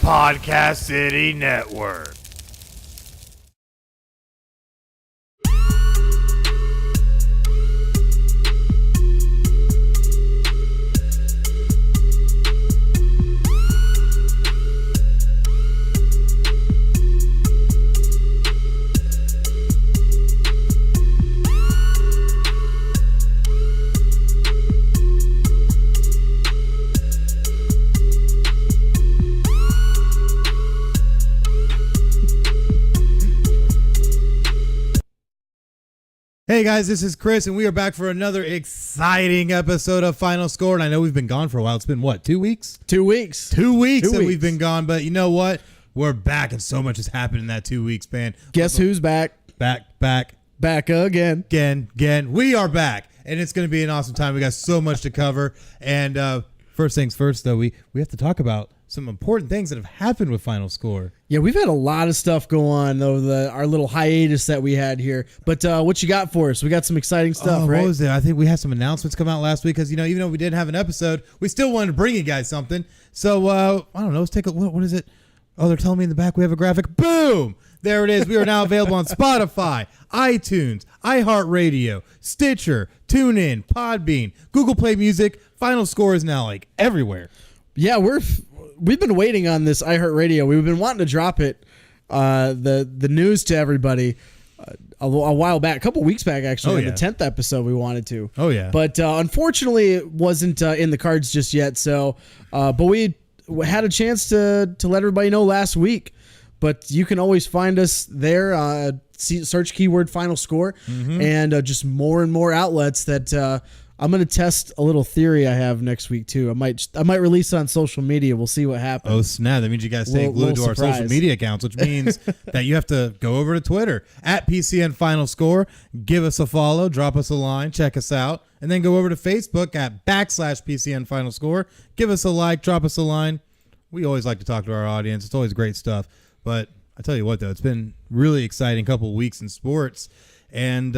Podcast City Network. Hey guys, this is Chris, and we are back for another exciting episode of Final Score. And I know we've been gone for a while. It's been what, 2 weeks? 2 weeks. 2 weeks that we've been gone, but you know what? We're back, and so much has happened in that 2 weeks, man. Guess who's back? Back again. Again. We are back, and it's going to be an awesome time. We got so much to cover, and first things first, though, we have to talk about some important things that have happened with Final Score. Yeah, we've had a lot of stuff go on over our little hiatus that we had here. But what you got for us? We got some exciting stuff, right? What was there? I think we had some announcements come out last week because, you know, even though we didn't have an episode, we still wanted to bring you guys something. So, I don't know. Let's take a look. What is it? Oh, they're telling me in the back we have a graphic. Boom! There it is. We are now available on Spotify, iTunes, iHeartRadio, Stitcher, TuneIn, Podbean, Google Play Music. Final Score is now, like, everywhere. Yeah, we've been waiting on this iHeartRadio. We've been wanting to drop it, the news to everybody a while back, a couple weeks back, actually, on the 10th episode we wanted to. Oh, yeah. But unfortunately, it wasn't in the cards just yet. So, but we had a chance to let everybody know last week. But you can always find us there. Search keyword Final Score, and just more and more outlets that I'm going to test a little theory I have next week too. I might release it on social media. We'll see what happens. Oh snap! That means you guys stay glued to our social media accounts, which means that you have to go over to Twitter at PCN Final Score, give us a follow, drop us a line, check us out, and then go over to Facebook at /PCN Final Score, give us a like, drop us a line. We always like to talk to our audience. It's always great stuff. But I tell you what, though, it's been really exciting couple of weeks in sports, and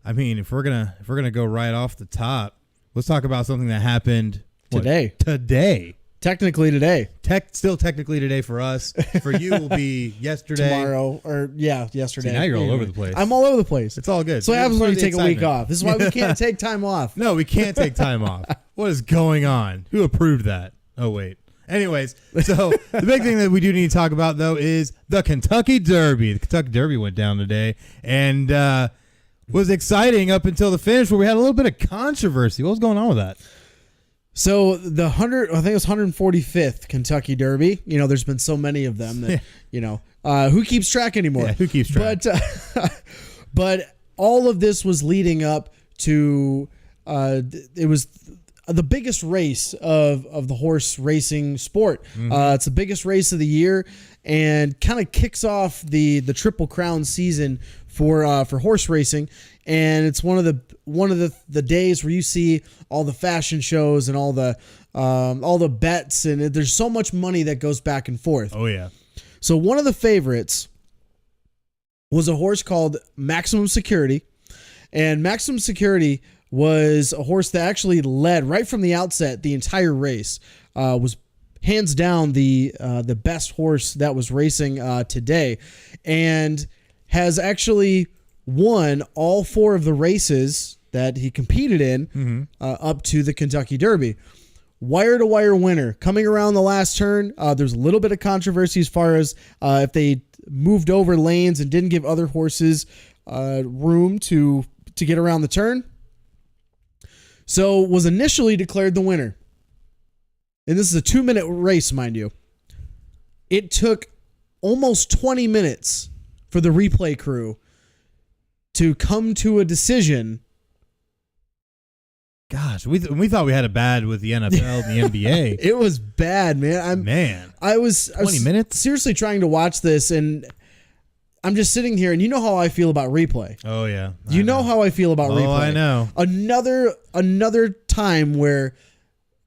I mean, if we're gonna go right off the top, let's talk about something that happened today. Technically today. Still technically today for us. For you, will be yesterday. Tomorrow, or yesterday. See, now you're all over the place. I'm all over the place. It's all good. So what happens when you take a week off? This is why we can't take time off. No, we can't take time off. What is going on? Who approved that? Oh, wait. Anyways, so the big thing that we do need to talk about, though, is the Kentucky Derby. The Kentucky Derby went down today, and was exciting up until the finish where we had a little bit of controversy. What was going on with that? So the I think it was 145th Kentucky Derby. You know, there's been so many of them that, you know, who keeps track anymore? Yeah, who keeps track? But all of this was leading up to, it was the biggest race of the horse racing sport. It's the biggest race of the year and kind of kicks off the Triple Crown season for horse racing, and it's one of the days where you see all the fashion shows and all the bets, and there's so much money that goes back and forth. Oh yeah. So one of the favorites was a horse called Maximum Security, and Maximum Security was a horse that actually led right from the outset the entire race. Was hands down the best horse that was racing today, and has actually won all 4 of the races that he competed in up to the Kentucky Derby. Wire-to-wire winner. Coming around the last turn, there's a little bit of controversy as far as if they moved over lanes and didn't give other horses room to get around the turn. So was initially declared the winner. And this is a 2-minute race, mind you. It took almost 20 minutes for the replay crew to come to a decision. Gosh, we thought we had it bad with the NFL and the NBA. It was bad, man. I was 20 minutes? Seriously trying to watch this, and I'm just sitting here, and you know how I feel about replay. Oh, yeah. You know how I feel about replay. Oh, I know. Another time where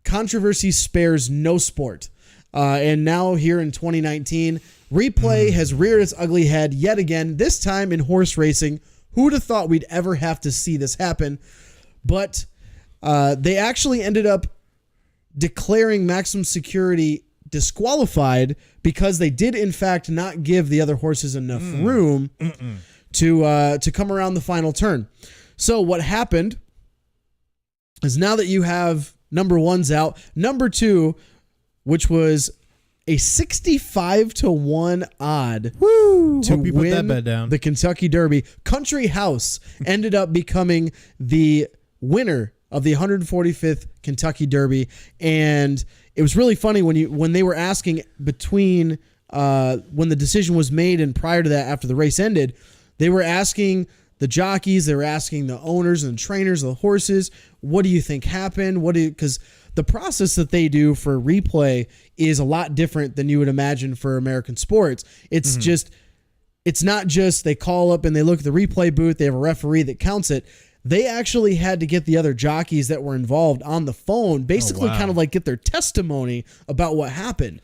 controversy spares no sport. And now here in 2019, replay has reared its ugly head yet again, this time in horse racing. Who'd have thought we'd ever have to see this happen? But they actually ended up declaring Maximum Security disqualified because they did in fact not give the other horses enough room to come around the final turn. So what happened is now that you have number 1's out, number 2, which was a 65-1 odd to Hope you put that bet down. the Kentucky Derby, Country House ended up becoming the winner of the 145th Kentucky Derby. And it was really funny when they were asking between when the decision was made and prior to that, after the race ended, they were asking the jockeys, they were asking the owners and trainers of the horses, what do you think happened? Because the process that they do for replay is a lot different than you would imagine for American sports. It's it's not just they call up and they look at the replay booth, they have a referee that counts it. They actually had to get the other jockeys that were involved on the phone, basically kind of like get their testimony about what happened.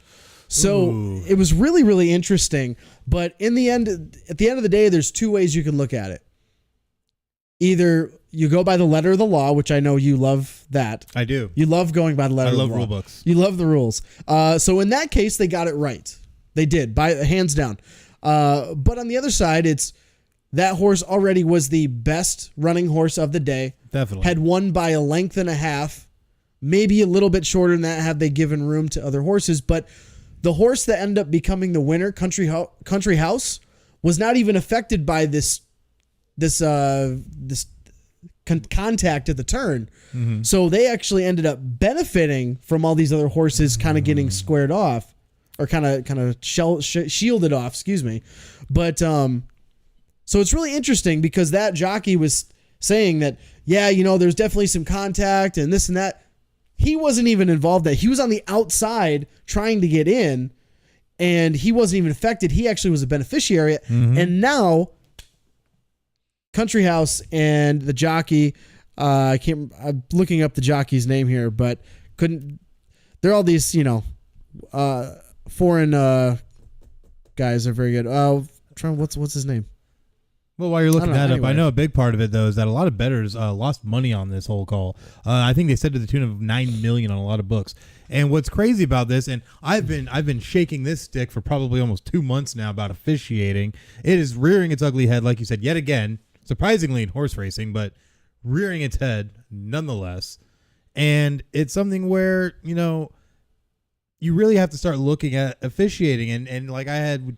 So it was really, really interesting. But in the end, at the end of the day, there's two ways you can look at it. Either you go by the letter of the law, which I know you love that. I do. You love going by the letter of the law. I love rule books. You love the rules. So in that case, they got it right. They did, by hands down. But on the other side, it's that horse already was the best running horse of the day. Definitely. Had won by a length and a half, maybe a little bit shorter than that had they given room to other horses. But the horse that ended up becoming the winner, Country House, was not even affected by this contact at the turn. Mm-hmm. So they actually ended up benefiting from all these other horses kind of getting squared off, or kind of shielded off, excuse me. But so it's really interesting because that jockey was saying that, yeah, there's definitely some contact and this and that. He wasn't even involved in that. He was on the outside trying to get in, and he wasn't even affected. He actually was a beneficiary. Mm-hmm. And now Country House and the jockey, I'm looking up the jockey's name here, but they're all these, foreign guys are very good. What's his name? Well, while you're looking that up, I know a big part of it, though, is that a lot of bettors lost money on this whole call. I think they said to the tune of $9 million on a lot of books. And what's crazy about this, and I've been shaking this stick for probably almost 2 months now about officiating. It is rearing its ugly head, like you said, yet again, surprisingly in horse racing, but rearing its head nonetheless. And it's something where, you really have to start looking at officiating, and like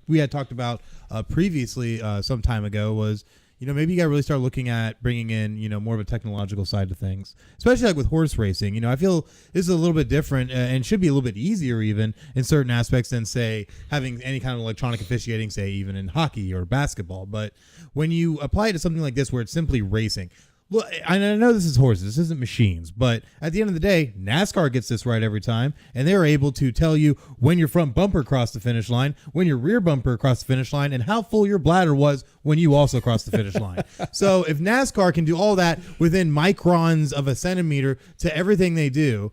we had talked about previously some time ago, was maybe you got to really start looking at bringing in more of a technological side to things, especially like with horse racing. I feel this is a little bit different and should be a little bit easier even in certain aspects than, say, having any kind of electronic officiating, say even in hockey or basketball. But when you apply it to something like this where it's simply racing. Well, I know this is horses, this isn't machines, but at the end of the day, NASCAR gets this right every time, and they're able to tell you when your front bumper crossed the finish line, when your rear bumper crossed the finish line, and how full your bladder was when you also crossed the finish line. So if NASCAR can do all that within microns of a centimeter to everything they do,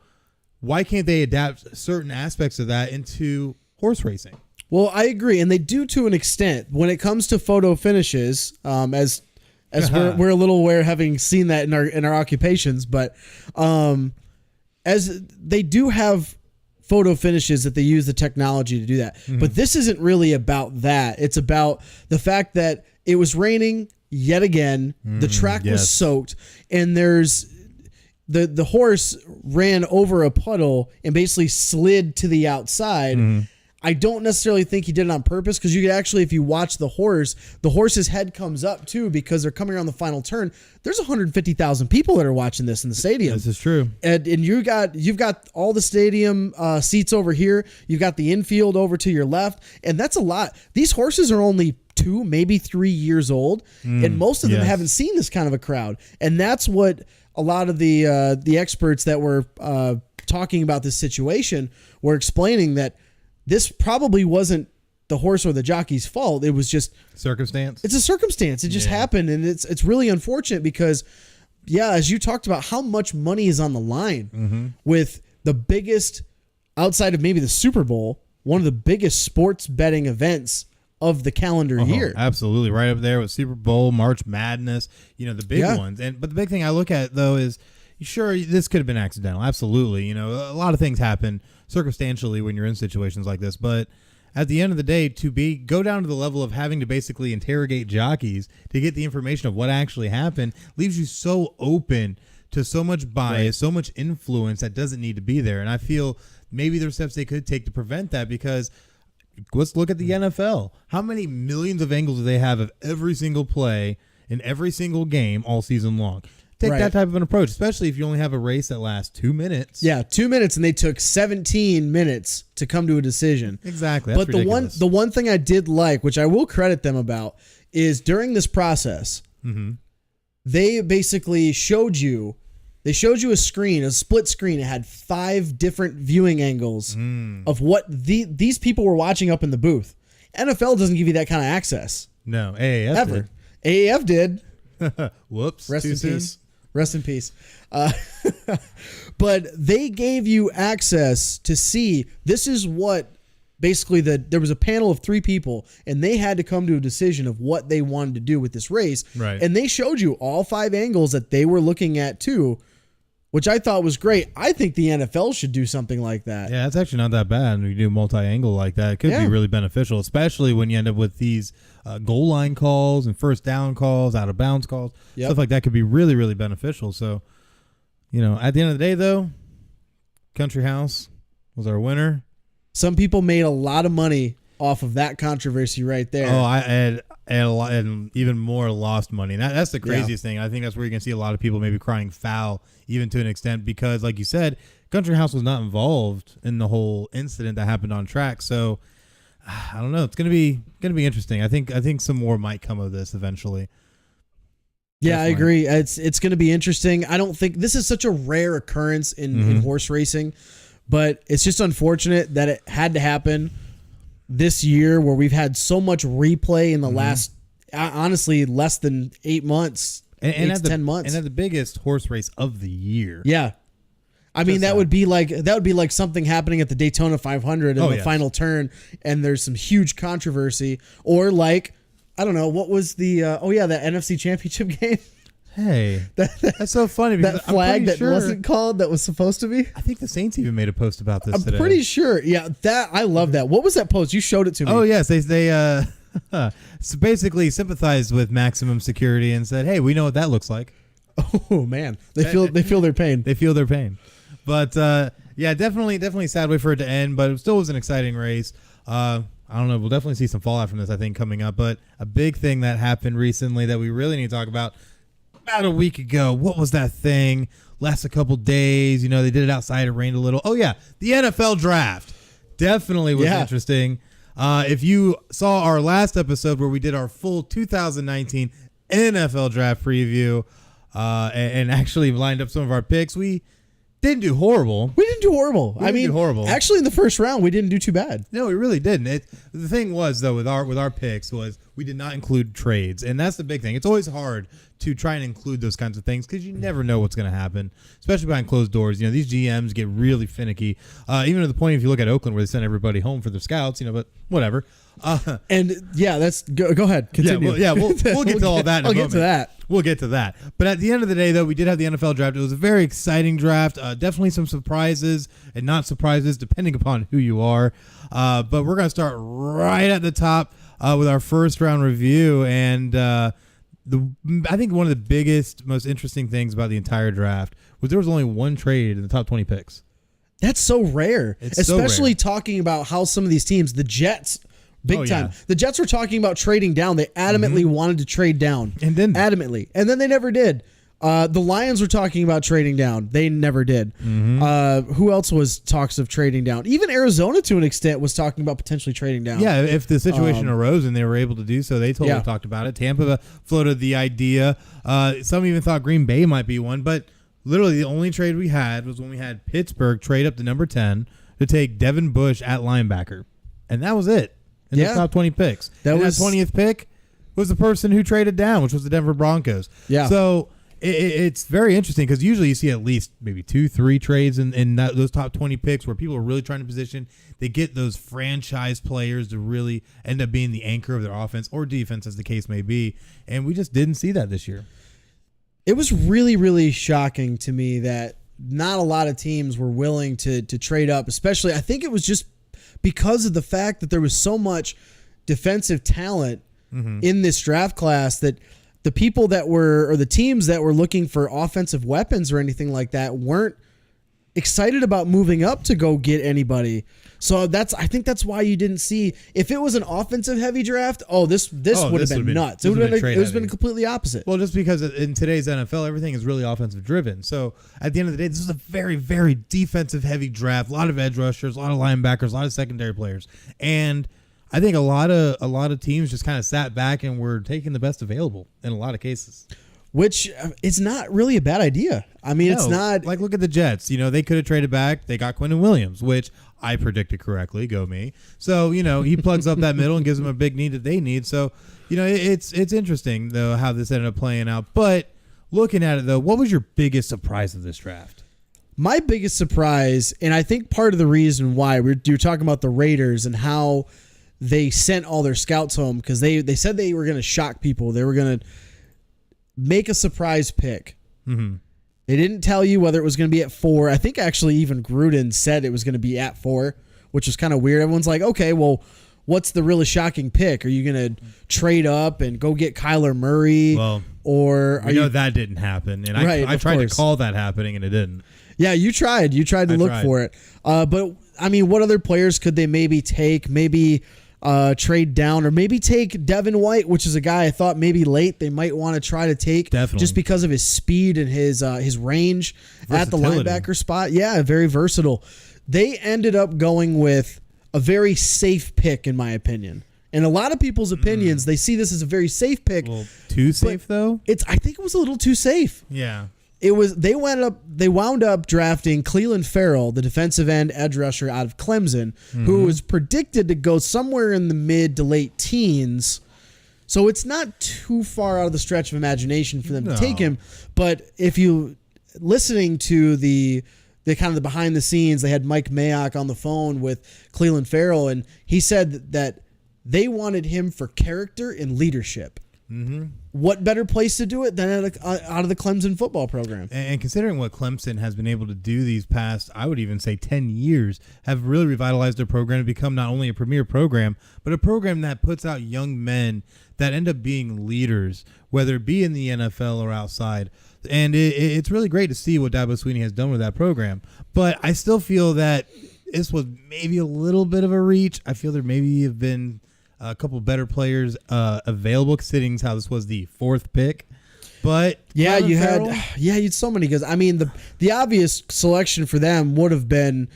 why can't they adapt certain aspects of that into horse racing? Well, I agree, and they do to an extent. When it comes to photo finishes, as we're a little aware, having seen that in our occupations, but as they do have photo finishes that they use the technology to do that. Mm-hmm. But this isn't really about that. It's about the fact that it was raining yet again. The track was soaked, and there's the horse ran over a puddle and basically slid to the outside. Mm-hmm. I don't necessarily think he did it on purpose, because you could actually, if you watch the horse's head comes up too, because they're coming around the final turn. There's 150,000 people that are watching this in the stadium. This is true. And you've got all the stadium seats over here. You've got the infield over to your left, and that's a lot. These horses are only 2, maybe 3 years old, and most of them haven't seen this kind of a crowd. And that's what a lot of the experts that were talking about this situation were explaining, that this probably wasn't the horse or the jockey's fault. It was just circumstance. It's a circumstance. It just happened, and it's really unfortunate because, as you talked about, how much money is on the line with the biggest, outside of maybe the Super Bowl, one of the biggest sports betting events of the calendar year. Absolutely, right up there with Super Bowl, March Madness, the big ones. But the big thing I look at, though, is sure, this could have been accidental. Absolutely. A lot of things happen circumstantially when you're in situations like this. But at the end of the day, go down to the level of having to basically interrogate jockeys to get the information of what actually happened leaves you so open to so much bias, so much influence that doesn't need to be there. And I feel maybe there's steps they could take to prevent that, because let's look at the NFL. How many millions of angles do they have of every single play in every single game all season long? Take that type of an approach, especially if you only have a race that lasts 2 minutes. Yeah, 2 minutes, and they took 17 minutes to come to a decision. Exactly. That's but ridiculous. the one thing I did like, which I will credit them about, is during this process, they basically showed you a screen, a split screen. It had 5 different viewing angles of what these people were watching up in the booth. NFL doesn't give you that kind of access. No, AAF ever. AAF did. Whoops. Rest too in soon? peace. Rest in peace. But they gave you access to see, this is what basically there was a panel of 3 people, and they had to come to a decision of what they wanted to do with this race. Right. And they showed you all 5 angles that they were looking at too, which I thought was great. I think the NFL should do something like that. Yeah, it's actually not that bad. When you do multi-angle like that, it could be really beneficial, especially when you end up with these goal line calls and first down calls, out of bounds calls. Stuff like that could be really, really beneficial. So, at the end of the day, though, Country House was our winner. Some people made a lot of money off of that controversy right there. Oh, I had a lot, and even more lost money. And that's the craziest thing. I think that's where you're going to see a lot of people maybe crying foul, even to an extent, because, like you said, Country House was not involved in the whole incident that happened on track. So I don't know. It's going to be interesting. I think some more might come of this eventually. Yeah, I agree. It's going to be interesting. I don't think this is such a rare occurrence in horse racing, but it's just unfortunate that it had to happen this year, where we've had so much replay in the last, honestly, less than 8 months, and 8 to 10 months, and at the biggest horse race of the year. Yeah, I mean that would be like something happening at the Daytona 500 in the final turn, and there's some huge controversy, or like, I don't know, what was the that NFC Championship game. Hey, that's so funny, because that flag that sure, wasn't called that was supposed to be. I think the Saints even made a post about this today. I'm pretty sure. Yeah, I love that. What was that post? You showed it to me. Oh yes, they so basically sympathized with maximum security and said, "Hey, we know what that looks like." Oh man, they feel their pain. They feel their pain. But definitely sad way for it to end. But it still was an exciting race. I don't know. We'll definitely see some fallout from this, I think, coming up. But a big thing that happened recently that we really need to talk about a week ago. What was that thing? Last a couple days. They did it outside. It rained a little. Oh, yeah. The NFL draft definitely was interesting. If you saw our last episode where we did our full 2019 NFL draft preview and actually lined up some of our picks, we didn't do horrible. We didn't do horrible. Horrible. Actually, in the first round, we didn't do too bad. No, we really didn't. The thing was, though, with our picks was we did not include trades, and that's the big thing. It's always hard to try and include those kinds of things because you never know what's going to happen, especially behind closed doors. These GMs get really finicky, even to the point if you look at Oakland where they sent everybody home for their scouts. But whatever. And yeah, that's go ahead. Continue. We'll get to all that. In a moment. Get to that. We'll get to that. But at the end of the day, though, we did have the NFL draft. It was a very exciting draft. Definitely some surprises and not surprises, depending upon who you are. But we're going to start right at the top with our first round review. And I think one of the biggest, most interesting things about the entire draft was there was only one trade in the top 20 picks. That's so rare. It's especially so rare. Talking about how some of these teams, the Jets, big time. Yeah. The Jets were talking about trading down. They adamantly wanted to trade down. And then adamantly. And then they never did. The Lions were talking about trading down. They never did. Who else was talks of trading down? Even Arizona, to an extent, was talking about potentially trading down. Yeah, if the situation arose and they were able to do so, they totally talked about it. Tampa floated the idea. Some even thought Green Bay might be one. But literally the only trade we had was when we had Pittsburgh trade up to number 10 to take Devin Bush at linebacker. And that was it in the top 20 picks. That 20th pick was the person who traded down, which was the Denver Broncos. Yeah. So it's very interesting because usually you see at least maybe 2-3 trades in those top 20 picks where people are really trying to position. They get those franchise players to really end up being the anchor of their offense or defense, as the case may be. And we just didn't see that this year. It was really, really shocking to me that not a lot of teams were willing to trade up, especially I think it was just because of the fact that there was so much defensive talent in this draft class that the people that were, or the teams that were looking for offensive weapons or anything like that weren't excited about moving up to go get anybody. So I think that's why you didn't see, if it was an offensive heavy draft, this would have been nuts. It would have been completely opposite. Well, just because in today's NFL, everything is really offensive driven. So at the end of the day, this is a very, very defensive heavy draft. A lot of edge rushers, a lot of linebackers, a lot of secondary players. And I think a lot of teams just kind of sat back and were taking the best available in a lot of cases. Which it's not really a bad idea. I mean, it's not like, look at the Jets. They could have traded back. They got Quentin Williams, which I predicted correctly. Go me. So he plugs up that middle and gives them a big need that they need. So it's interesting though how this ended up playing out. But looking at it though, what was your biggest surprise of this draft? My biggest surprise, and I think part of the reason why you're talking about the Raiders and how they sent all their scouts home, because they said they were going to shock people. They were going to make a surprise pick. Mm-hmm. They didn't tell you whether it was going to be at 4. I think actually even Gruden said it was going to be at 4, which was kind of weird. Everyone's like, okay, well, what's the really shocking pick? Are you going to trade up and go get Kyler Murray? Well, or that didn't happen. And right, I tried to call that happening, and it didn't. Yeah, you tried. You tried to look for it. But, I mean, what other players could they maybe take? Maybe trade down, or maybe take Devin White, which is a guy I thought maybe late they might want to try to take. Definitely. Just because of his speed and his range at the linebacker spot. Yeah, very versatile. They ended up going with a very safe pick, in my opinion. In a lot of people's opinions, they see this as a very safe pick. Well, too safe though? I think it was a little too safe. Yeah. They wound up drafting Clelin Ferrell, the defensive end edge rusher out of Clemson, who was predicted to go somewhere in the mid to late teens. So it's not too far out of the stretch of imagination for them to take him. But if you listening to the kind of the behind the scenes, they had Mike Mayock on the phone with Clelin Ferrell, and he said that they wanted him for character and leadership. Mm-hmm. What better place to do it than out of the Clemson football program? And considering what Clemson has been able to do these past, I would even say 10 years, have really revitalized their program to become not only a premier program, but a program that puts out young men that end up being leaders, whether it be in the NFL or outside. And it's really great to see what Dabo Swinney has done with that program. But I still feel that this was maybe a little bit of a reach. I feel there maybe have been a couple better players available, considering how this was the 4th pick. But yeah, you had so many guys. I mean, the obvious selection for them would have been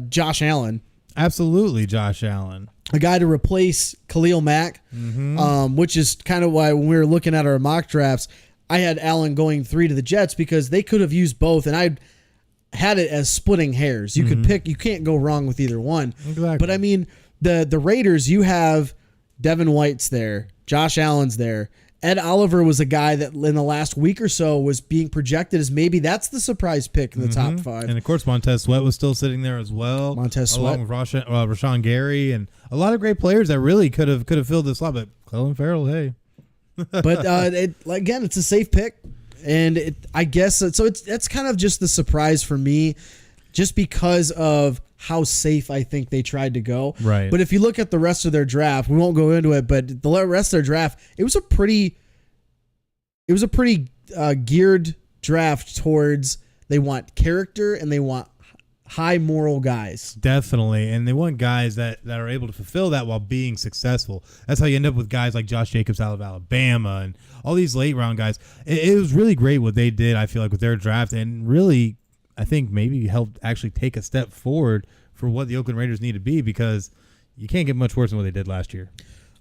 Josh Allen. Absolutely, Josh Allen, a guy to replace Khalil Mack, which is kind of why when we were looking at our mock drafts, I had Allen going 3 to the Jets, because they could have used both, and I had it as splitting hairs. You could pick. You can't go wrong with either one. Exactly. But I mean, the Raiders, you have Devin White's there, Josh Allen's there. Ed Oliver was a guy that in the last week or so was being projected as maybe that's the surprise pick in the top 5. And of course, Montez Sweat was still sitting there as well. Along with Rashawn Gary and a lot of great players that really could have filled this slot. But Clelin Ferrell, hey. But again, it's a safe pick, and I guess so. That's kind of just the surprise for me, just because of how safe I think they tried to go. Right. But if you look at the rest of their draft, we won't go into it, but the rest of their draft, it was a pretty geared draft towards, they want character and they want high moral guys. Definitely. And they want guys that are able to fulfill that while being successful. That's how you end up with guys like Josh Jacobs out of Alabama and all these late round guys. It was really great what they did, I feel like, with their draft, and really, I think maybe helped actually take a step forward for what the Oakland Raiders need to be, because you can't get much worse than what they did last year.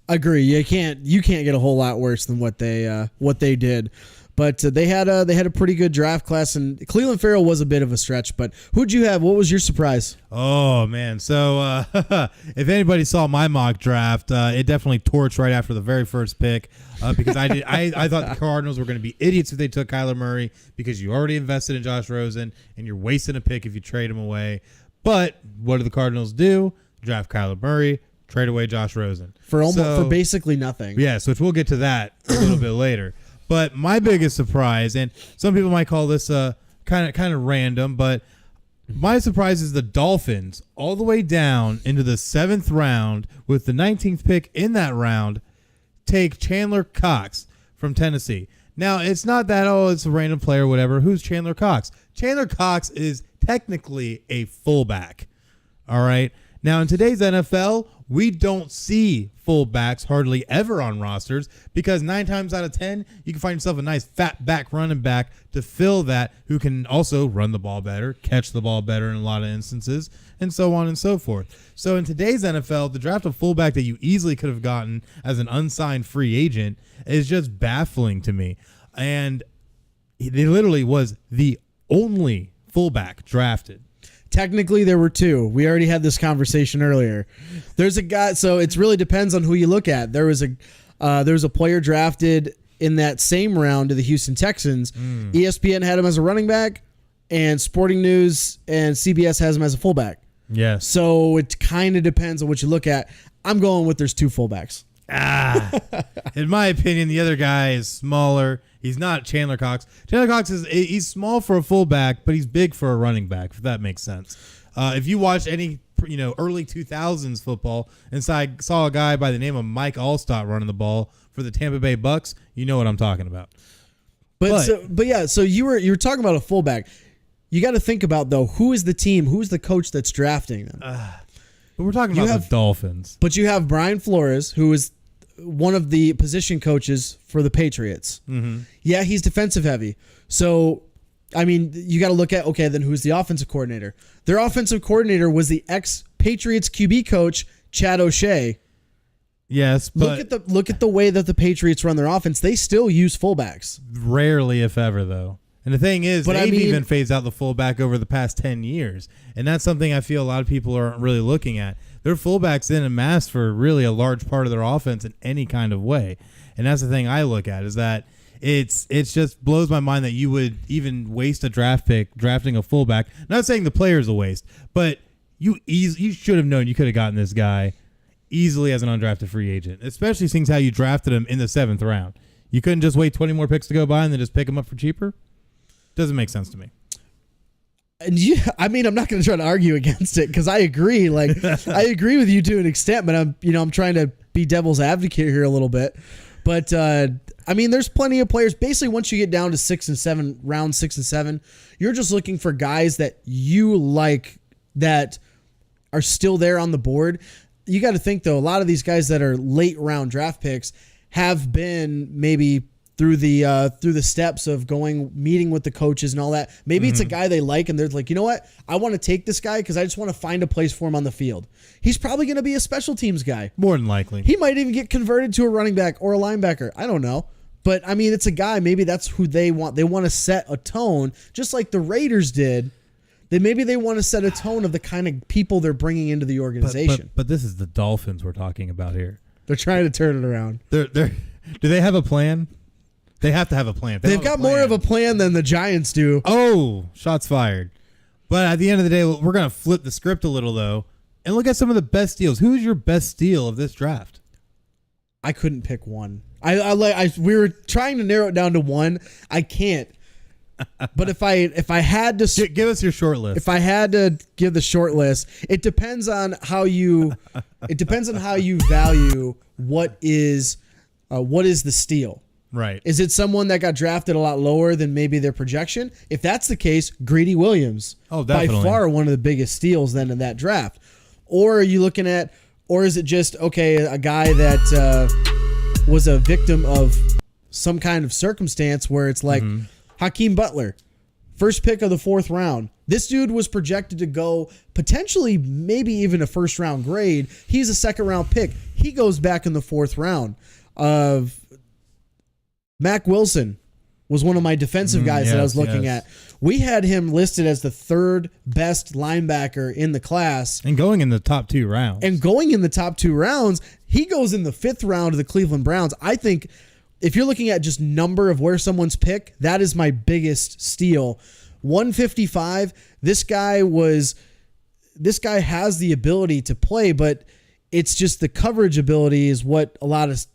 Agree. You can't get a whole lot worse than what they did. But they had a pretty good draft class, and Clelin Ferrell was a bit of a stretch. But who'd you have? What was your surprise? Oh man! So if anybody saw my mock draft, it definitely torched right after the very first pick, because I thought the Cardinals were going to be idiots if they took Kyler Murray, because you already invested in Josh Rosen and you're wasting a pick if you trade him away. But what do the Cardinals do? Draft Kyler Murray, trade away Josh Rosen for basically nothing. Yes, which we'll get to that a little bit later. But my biggest surprise, and some people might call this kind of random, but my surprise is the Dolphins all the way down into the 7th round with the 19th pick in that round take Chandler Cox from Tennessee. Now, it's not that, it's a random player or whatever. Who's Chandler Cox? Chandler Cox is technically a fullback. All right. Now, in today's NFL, we don't see fullbacks hardly ever on rosters because 9 times out of 10, you can find yourself a nice fat back running back to fill that who can also run the ball better, catch the ball better in a lot of instances, and so on and so forth. So in today's NFL, to draft a fullback that you easily could have gotten as an unsigned free agent is just baffling to me. And he literally was the only fullback drafted. Technically, there were 2. We already had this conversation earlier. There's a guy, so it really depends on who you look at. There was a player drafted in that same round to the Houston Texans. ESPN had him as a running back, and Sporting News and CBS has him as a fullback. Yes. So it kind of depends on what you look at. I'm going with there's 2 fullbacks. In my opinion, the other guy is smaller. He's not Chandler Cox. Chandler Cox he's small for a fullback, but he's big for a running back, if that makes sense. If you watch any early 2000s football and saw a guy by the name of Mike Allstott running the ball for the Tampa Bay Bucks, you know what I'm talking about. So you were talking about a fullback. You got to think about, though, who is the team, who's the coach that's drafting them. But we're talking about the Dolphins. But you have Brian Flores, who is one of the position coaches for the Patriots. Mm-hmm. Yeah, he's defensive heavy. So, I mean, you got to look at, okay, then who's the offensive coordinator? Their offensive coordinator was the ex-Patriots QB coach, Chad O'Shea. Yes, but look at the way that the Patriots run their offense. They still use fullbacks. Rarely, if ever, though. And the thing is, they've even phased out the fullback over the past 10 years. And that's something I feel a lot of people aren't really looking at. Their fullbacks in and mass for really a large part of their offense in any kind of way. And that's the thing I look at, is that it's just blows my mind that you would even waste a draft pick drafting a fullback. Not saying the player's a waste, but you should have known you could have gotten this guy easily as an undrafted free agent, especially seeing how you drafted him in the 7th round. You couldn't just wait 20 more picks to go by and then just pick him up for cheaper? Doesn't make sense to me. And I'm not going to try to argue against it because I agree. Like, I agree with you to an extent, but I'm trying to be devil's advocate here a little bit. But there's plenty of players. Basically, once you get down to 6 and 7, round 6 and 7, you're just looking for guys that you like that are still there on the board. You got to think, though, a lot of these guys that are late round draft picks have been maybe through the steps of meeting with the coaches and all that. Maybe it's a guy they like and they're like, you know what? I want to take this guy because I just want to find a place for him on the field. He's probably going to be a special teams guy. More than likely. He might even get converted to a running back or a linebacker. I don't know. But, it's a guy. Maybe that's who they want. They want to set a tone, just like the Raiders did. Maybe they want to set a tone of the kind of people they're bringing into the organization. But this is the Dolphins we're talking about here. They're trying to turn it around. Do they have a plan? They have to have a plan. They've got more of a plan than the Giants do. Oh, shots fired. But at the end of the day, we're going to flip the script a little, though, and look at some of the best steals. Who's your best steal of this draft? I couldn't pick one. We were trying to narrow it down to one. I can't. But if I had to give us your short list. If I had to give the short list, it depends on how you value what is the steal. Right. Is it someone that got drafted a lot lower than maybe their projection? If that's the case, Greedy Williams. Oh, definitely. By far one of the biggest steals then in that draft. Or are you looking at, or is it just, okay, a guy that was a victim of some kind of circumstance where it's like Hakeem Butler, first pick of the 4th round. This dude was projected to go potentially maybe even a 1st round grade. He's a 2nd round pick. He goes back in the 4th round. Mac Wilson was one of my defensive guys that I was looking at. We had him listed as the 3rd best linebacker in the class. And going in the top 2 rounds. He goes in the 5th round of the Cleveland Browns. I think if you're looking at just number of where someone's pick, that is my biggest steal. 155, this guy has the ability to play, but it's just the coverage ability is what a lot of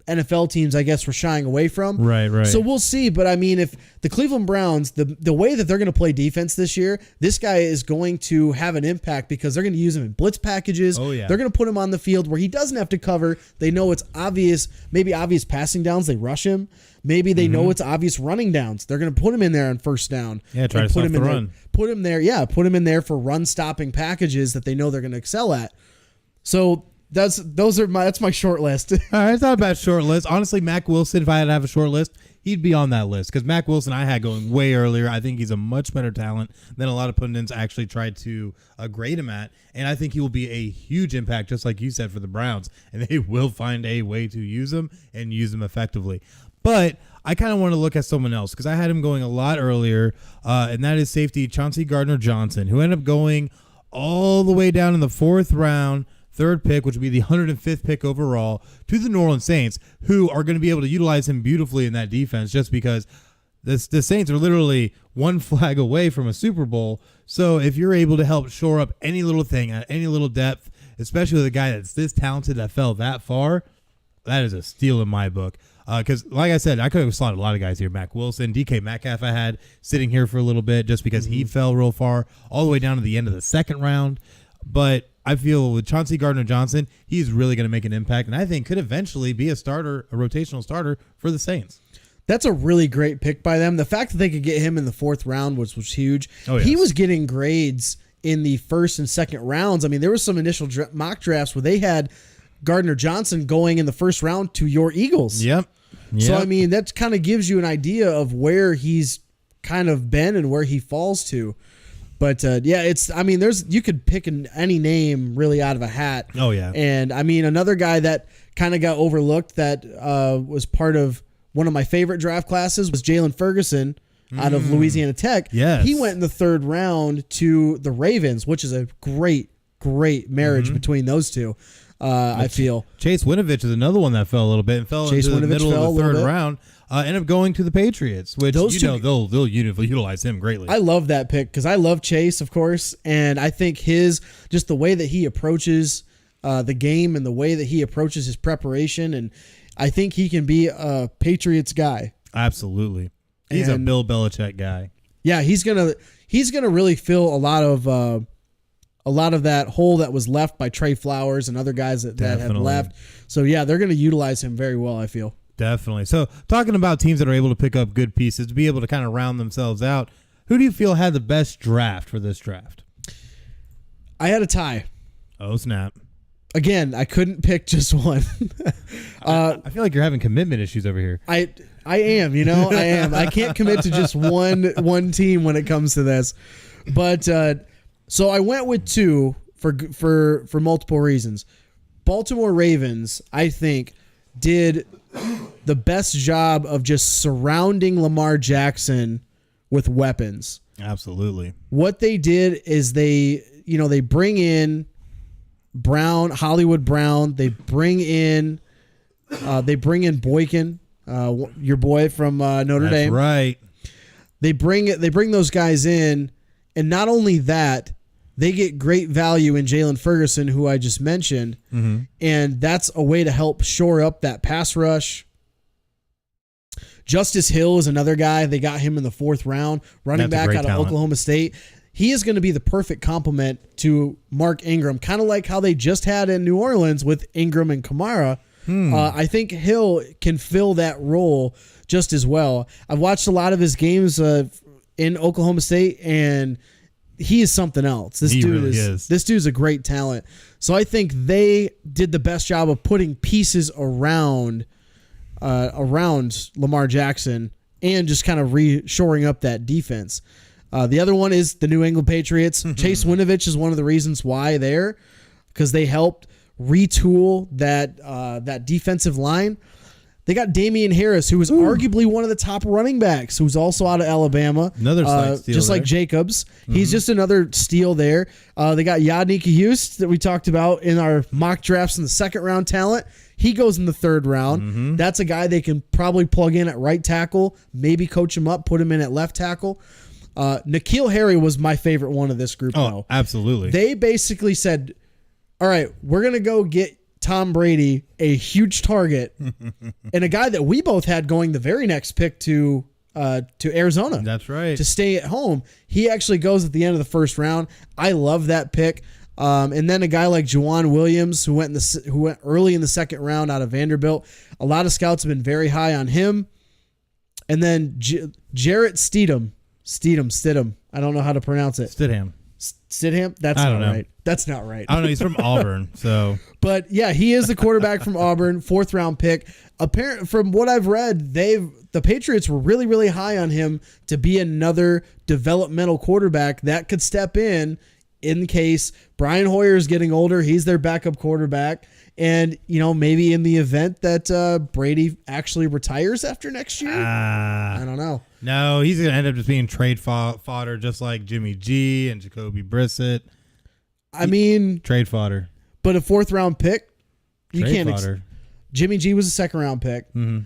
NFL teams, I guess, were shying away from. Right. So we'll see. But I mean, if the Cleveland Browns, the way that they're going to play defense this year, this guy is going to have an impact because they're going to use him in blitz packages. Oh, yeah. They're going to put him on the field where he doesn't have to cover. They know it's obvious, maybe obvious passing downs. They rush him. Maybe they know it's obvious running downs. They're going to put him in there on first down. Yeah, try to stop the run. Put him there. Yeah, put him in there for run stopping packages that they know they're going to excel at. So that's my short list. All right, it's not a bad short list. Honestly, Mac Wilson, if I had to have a short list, he'd be on that list because Mac Wilson I had going way earlier. I think he's a much better talent than a lot of pundits actually tried to grade him at, and I think he will be a huge impact, just like you said, for the Browns, and they will find a way to use him and use him effectively. But I kind of want to look at someone else because I had him going a lot earlier, and that is safety Chauncey Gardner-Johnson, who ended up going all the way down in the 4th round, 3rd pick, which would be the 105th pick overall, to the New Orleans Saints, who are going to be able to utilize him beautifully in that defense just because the Saints are literally one flag away from a Super Bowl. So if you're able to help shore up any little thing at any little depth, especially with a guy that's this talented that fell that far, that is a steal in my book. Because, like I said, I could have slotted a lot of guys here. Mac Wilson, DK Metcalf I had sitting here for a little bit just because he fell real far, all the way down to the end of the 2nd round. But I feel with Chauncey Gardner-Johnson, he's really going to make an impact, and I think could eventually be a rotational starter for the Saints. That's a really great pick by them. The fact that they could get him in the 4th round was huge. Oh, yes. He was getting grades in the 1st and 2nd rounds. I mean, there was some initial mock drafts where they had Gardner-Johnson going in the 1st round to your Eagles. Yep. So, I mean, that kind of gives you an idea of where he's kind of been and where he falls to. But, you could pick any name really out of a hat. Oh, yeah. And, I mean, another guy that kind of got overlooked that was part of one of my favorite draft classes was Jalen Ferguson out of Louisiana Tech. Yes. He went in the 3rd round to the Ravens, which is a great marriage between those two. I feel Chase Winovich is another one that fell a little bit and fell into the middle of the 3rd round. Ended up going to the Patriots, which they'll utilize him greatly. I love that pick because I love Chase, of course, and I think just the way that he approaches the game and the way that he approaches his preparation, and I think he can be a Patriots guy. Absolutely, he's a Bill Belichick guy. Yeah, he's gonna really fill a lot of that hole that was left by Trey Flowers and other guys that have left. So, yeah, they're going to utilize him very well, I feel. Definitely. So, talking about teams that are able to pick up good pieces to be able to kind of round themselves out, who do you feel had the best draft for this draft? I had a tie. Oh, snap. Again, I couldn't pick just one. I feel like you're having commitment issues over here. I am, I am. I can't commit to just one team when it comes to this. But so I went with 2 for multiple reasons. Baltimore Ravens, I think, did the best job of just surrounding Lamar Jackson with weapons. Absolutely. What they did is they bring in Hollywood Brown. They bring in Boykin, your boy from Notre Dame. That's right. They bring those guys in, and not only that, they get great value in Jalen Ferguson, who I just mentioned, and that's a way to help shore up that pass rush. Justice Hill is another guy. They got him in the 4th round, running back out of Oklahoma State. He is going to be the perfect complement to Mark Ingram, kind of like how they just had in New Orleans with Ingram and Kamara. I think Hill can fill that role just as well. I've watched a lot of his games in Oklahoma State, and he is something else. This dude's a great talent. So I think they did the best job of putting pieces around Lamar Jackson and just kind of shoring up that defense. The other one is the New England Patriots. Chase Winovich is one of the reasons why because they helped retool that defensive line. They got Damian Harris, who was arguably one of the top running backs, who's also out of Alabama. Another slight steal just there. Like Jacobs. He's just another steal there. They got Yadnik Hughes that we talked about in our mock drafts in the 2nd round talent. He goes in the 3rd round. That's a guy they can probably plug in at right tackle, maybe coach him up, put him in at left tackle. N'Keal Harry was my favorite one of this group. Oh, absolutely. They basically said, all right, we're going to go get Tom Brady a huge target and a guy that we both had going the very next pick to Arizona. That's right. To stay at home. He actually goes at the end of the first round. I love that pick. And then a guy like Juwan Williams, who went early in the second round out of Vanderbilt. A lot of scouts have been very high on him. And then Jarrett Stidham. I don't know how to pronounce it. Stidham? That's not right. That's not right. I don't know. He's from Auburn, so. But yeah, he is the quarterback from Auburn, 4th round pick. From what I've read, the Patriots were really, really high on him to be another developmental quarterback that could step in case Brian Hoyer is getting older. He's their backup quarterback. And, maybe in the event that Brady actually retires after next year. I don't know. No, he's going to end up just being trade fodder, just like Jimmy G and Jacoby Brissett. Trade fodder. But a 4th round pick, trade fodder. Jimmy G was a 2nd round pick. Mm-hmm.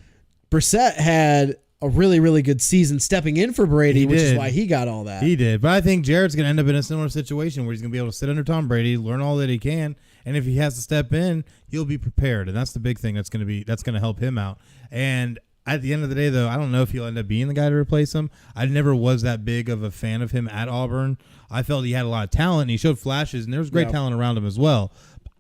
Brissett had a really, really good season stepping in for Brady, which is why he got all that. He did. But I think Jared's going to end up in a similar situation where he's going to be able to sit under Tom Brady, learn all that he can, and if he has to step in, he'll be prepared. And that's the big thing that's going to help him out. And at the end of the day, though, I don't know if he'll end up being the guy to replace him. I never was that big of a fan of him at Auburn. I felt he had a lot of talent, and he showed flashes, and there was great talent around him as well.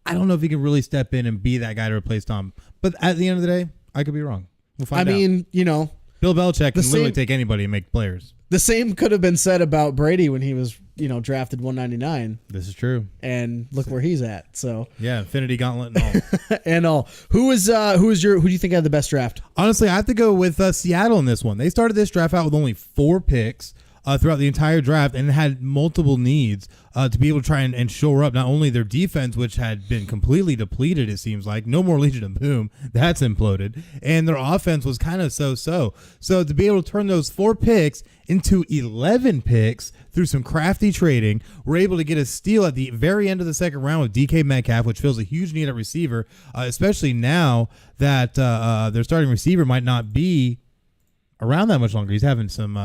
I don't know if he can really step in and be that guy to replace Tom. But at the end of the day, I could be wrong. We'll find out. Bill Belichick can literally take anybody and make players. The same could have been said about Brady when he was, drafted 199. This is true. And look where he's at. So yeah, Infinity Gauntlet and all. and all. Who do you think had the best draft? Honestly, I have to go with Seattle in this one. They started this draft out with only 4 picks throughout the entire draft and had multiple needs to be able to try and shore up not only their defense, which had been completely depleted, it seems like. No more Legion of Boom. That's imploded. And their offense was kind of so-so. So to be able to turn those 4 picks into 11 picks through some crafty trading, we're able to get a steal at the very end of the second round with DK Metcalf, which fills a huge need at receiver, especially now that their starting receiver might not be around that much longer. He's having some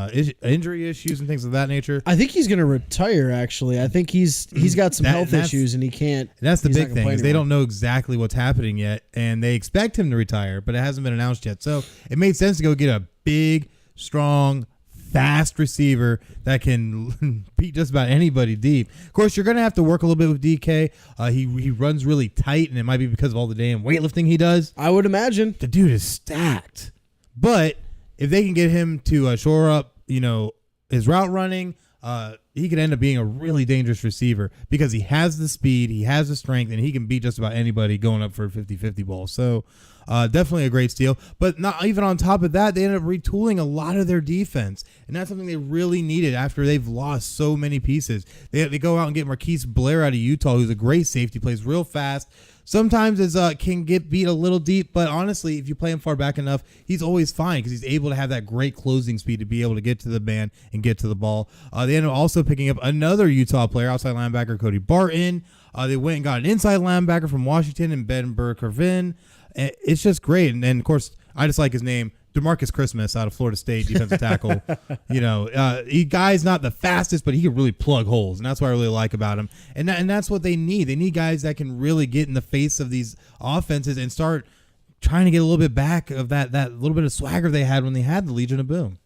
injury issues and things of that nature. I think he's going to retire, actually. I think he's got some health issues and he can't. That's the big thing is they don't know exactly what's happening yet, and they expect him to retire, but it hasn't been announced yet. So it made sense to go get a big, strong, fast receiver that can beat just about anybody deep. Of course, you're going to have to work a little bit with DK. He runs really tight, and it might be because of all the damn weightlifting he does. I would imagine. The dude is stacked. But if they can get him to shore up, his route running, he could end up being a really dangerous receiver because he has the speed, he has the strength, and he can beat just about anybody going up for a 50-50 ball. So definitely a great steal. But not even on top of that, they ended up retooling a lot of their defense. And that's something they really needed after they've lost so many pieces. They go out and get Marquise Blair out of Utah, who's a great safety, plays real fast. Sometimes can get beat a little deep, but honestly, if you play him far back enough, he's always fine because he's able to have that great closing speed to be able to get to the man and get to the ball. They ended up also picking up another Utah player, outside linebacker Cody Barton. They went and got an inside linebacker from Washington and Ben Burr-Carvin. It's just great. And then, of course, I just like his name, DeMarcus Christmas out of Florida State, defensive tackle. Guy's not the fastest, but he can really plug holes, and that's what I really like about him. And that's what they need. They need guys that can really get in the face of these offenses and start trying to get a little bit back of that little bit of swagger they had when they had the Legion of Boom.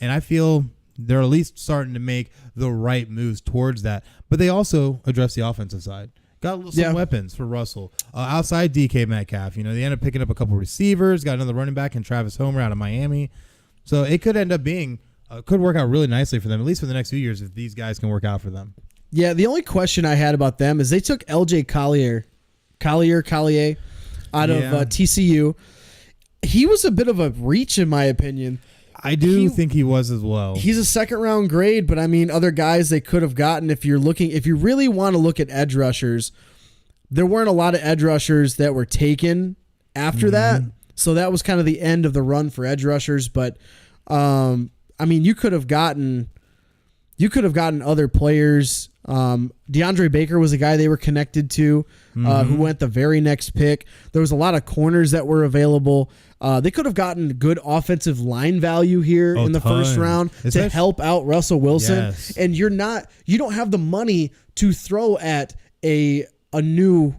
And I feel they're at least starting to make the right moves towards that. But they also address the offensive side. Got some weapons for Russell. Outside DK Metcalf, they ended up picking up a couple receivers, got another running back in Travis Homer out of Miami. So it could end up being, could work out really nicely for them, at least for the next few years, if these guys can work out for them. Yeah, the only question I had about them is they took LJ Collier out of TCU. He was a bit of a reach, in my opinion. I do think he was as well. He's a second-round grade, but other guys they could have gotten if you really want to look at edge rushers, there weren't a lot of edge rushers that were taken after that. So that was kind of the end of the run for edge rushers. But you could have gotten other players. DeAndre Baker was a guy they were connected to, who went the very next pick. There was a lot of corners that were available. They could have gotten good offensive line value here in the first round to help out Russell Wilson. Yes. And you don't have the money to throw at a new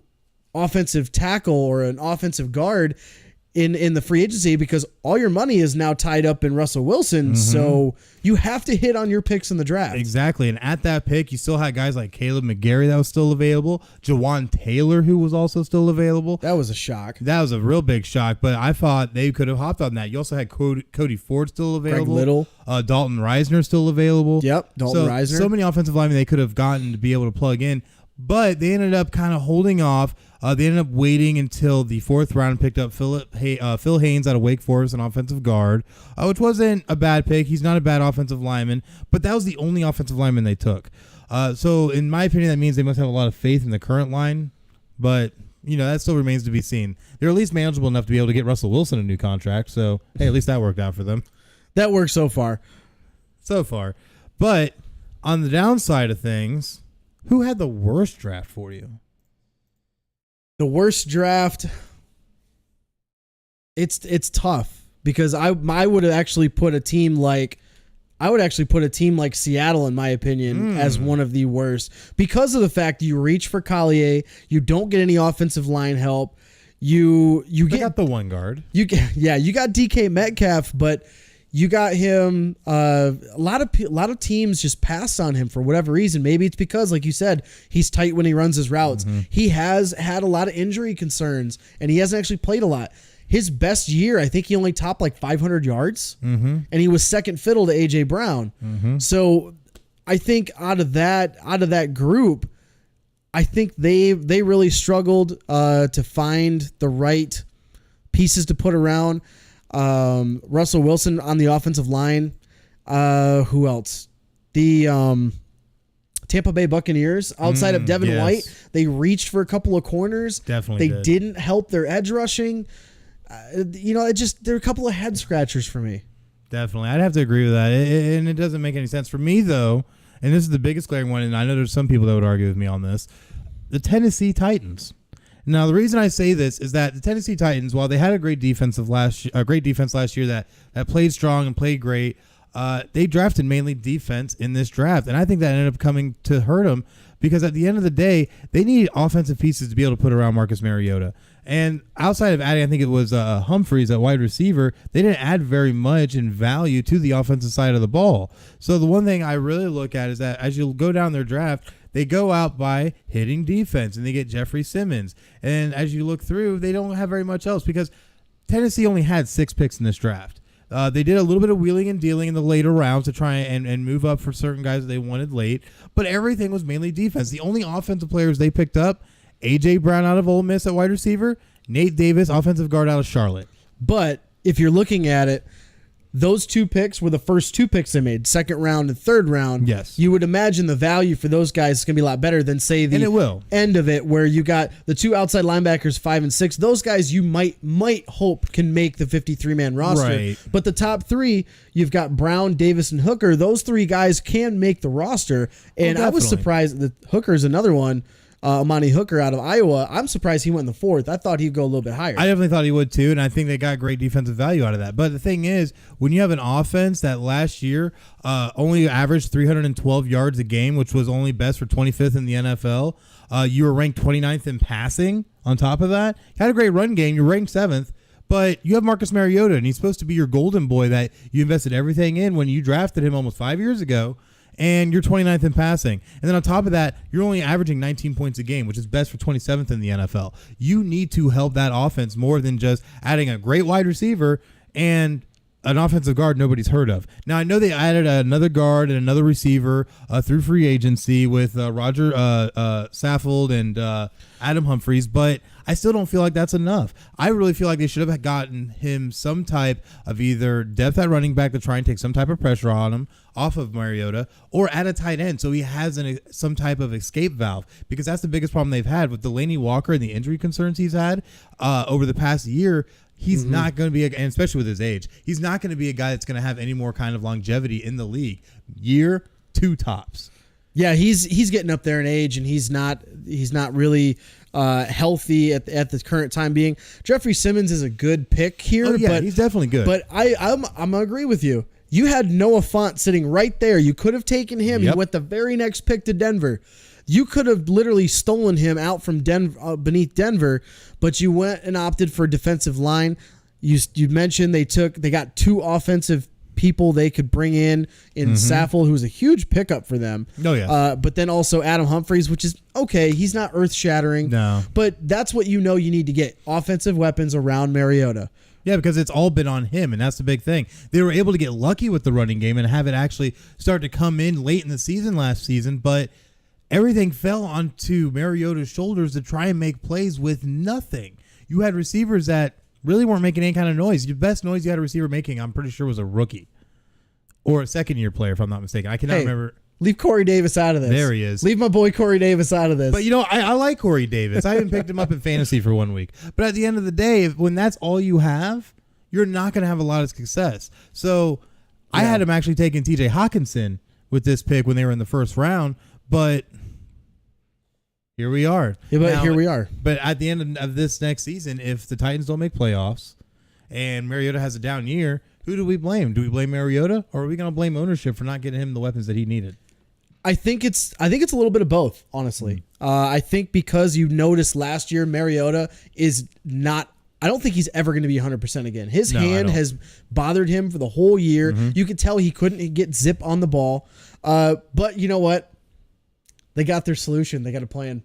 offensive tackle or an offensive guard in the free agency, because all your money is now tied up in Russell Wilson. So you have to hit on your picks in the draft. Exactly. And at that pick, you still had guys like Caleb McGarry that was still available, Jawan Taylor, who was also still available. That was a shock. That was a real big shock, but I thought they could have hopped on that. You also had Cody Ford still available. Greg Little. Dalton Reisner still available. Yep, Dalton Reisner. So many offensive linemen they could have gotten to be able to plug in, but they ended up kind of holding off. They ended up waiting until the 4th round and picked up Phil Haynes out of Wake Forest, an offensive guard, which wasn't a bad pick. He's not a bad offensive lineman, but that was the only offensive lineman they took. So in my opinion, that means they must have a lot of faith in the current line, but that still remains to be seen. They're at least manageable enough to be able to get Russell Wilson a new contract, so hey, at least that worked out for them. That worked so far. But on the downside of things, who had the worst draft for you? The worst draft, it's tough, because I would have actually put a team like Seattle, in my opinion, as one of the worst, because of the fact you reach for Collier, you don't get any offensive line help. You got the one guard. You got DK Metcalf, but you got him. A lot of teams just passed on him for whatever reason. Maybe it's because, like you said, he's tight when he runs his routes. He has had a lot of injury concerns, and he hasn't actually played a lot. His best year, I think he only topped like 500 yards, and he was second fiddle to AJ Brown. So I think out of that group, I think they really struggled to find the right pieces to put around Russell Wilson on the offensive line. Who else? The Tampa Bay Buccaneers, outside of Devin White, they reached for a couple of corners. Definitely they didn't help their edge rushing. They're a couple of head scratchers for me. Definitely, I'd have to agree with that, and it doesn't make any sense for me though. And this is the biggest glaring one, and I know there's some people that would argue with me on this. The Tennessee Titans. Now, the reason I say this is that the Tennessee Titans, while they had a great defense last year that played strong and played great, they drafted mainly defense in this draft, and I think that ended up coming to hurt them, because at the end of the day, they need offensive pieces to be able to put around Marcus Mariota. And outside of adding, I think it was Humphreys at wide receiver, they didn't add very much in value to the offensive side of the ball. So the one thing I really look at is that as you go down their draft, they go out by hitting defense, and they get Jeffrey Simmons. And as you look through, they don't have very much else, because Tennessee only had 6 picks in this draft. They did a little bit of wheeling and dealing in the later rounds to try and move up for certain guys that they wanted late, but everything was mainly defense. The only offensive players they picked up, A.J. Brown out of Ole Miss at wide receiver, Nate Davis, offensive guard out of Charlotte. But if you're looking at it, those 2 picks were the first 2 picks they made, second round and third round. Yes. You would imagine the value for those guys is going to be a lot better than, say, the end of it, where you got the 2 outside linebackers, 5 and 6. Those guys you might hope can make the 53-man roster. Right. But the top 3, you've got Brown, Davis, and Hooker. Those 3 guys can make the roster. And I was surprised that Hooker's another one. Amani Hooker out of Iowa. I'm surprised he went in the 4th. I thought he'd go a little bit higher. I definitely thought he would too, and I think they got great defensive value out of that. But the thing is, when you have an offense that last year only averaged 312 yards a game, which was only best for 25th in the NFL, you were ranked 29th in passing on top of that. You had a great run game. You're ranked 7th. But you have Marcus Mariota, and he's supposed to be your golden boy that you invested everything in when you drafted him almost 5 years ago. And you're 29th in passing. And then on top of that, you're only averaging 19 points a game, which is best for 27th in the NFL. You need to help that offense more than just adding a great wide receiver and an offensive guard nobody's heard of. Now, I know they added another guard and another receiver through free agency with Roger Saffold and Adam Humphreys, but I still don't feel like that's enough. I really feel like they should have gotten him some type of either depth at running back to try and take some type of pressure on him off of Mariota, or at a tight end so he has some type of escape valve, because that's the biggest problem they've had with Delaney Walker and the injury concerns he's had over the past year. He's not going to be, and especially with his age, he's not going to be a guy that's going to have any more kind of longevity in the league. Year 2 tops. Yeah, he's getting up there in age, and he's not really healthy at the current time being. Jeffrey Simmons is a good pick here. Oh, yeah, but he's definitely good. But I'm gonna agree with you. You had Noah Fant sitting right there. You could have taken him. Yep. He went the very next pick to Denver. You could have literally stolen him out from beneath Denver, but you went and opted for a defensive line. You mentioned they got 2 offensive people they could bring in Saffold, who was a huge pickup for them. Oh, yes. But then also Adam Humphries, which is okay. He's not earth-shattering. No. But that's what you need to get. Offensive weapons around Mariota. Yeah, because it's all been on him, and that's the big thing. They were able to get lucky with the running game and have it actually start to come in late in the season last season, but everything fell onto Mariota's shoulders to try and make plays with nothing. You had receivers that really weren't making any kind of noise. The best noise you had a receiver making, I'm pretty sure, was a rookie or a second-year player, if I'm not mistaken. I cannot remember. Leave Corey Davis out of this. There he is. Leave my boy Corey Davis out of this. But, I like Corey Davis. I haven't picked him up in fantasy for 1 week. But at the end of the day, when that's all you have, you're not going to have a lot of success. So I had him actually taking TJ Hawkinson with this pick when they were in the first round, but here we are. Yeah, but here we are. But at the end of this next season, if the Titans don't make playoffs and Mariota has a down year, who do we blame? Do we blame Mariota, or are we going to blame ownership for not getting him the weapons that he needed? I think it's a little bit of both, honestly. I think because you noticed last year Mariota is not. I don't think he's ever going to be 100% again. His hand has bothered him for the whole year. You could tell he couldn't get zip on the ball. But you know what? They got their solution. They got a plan.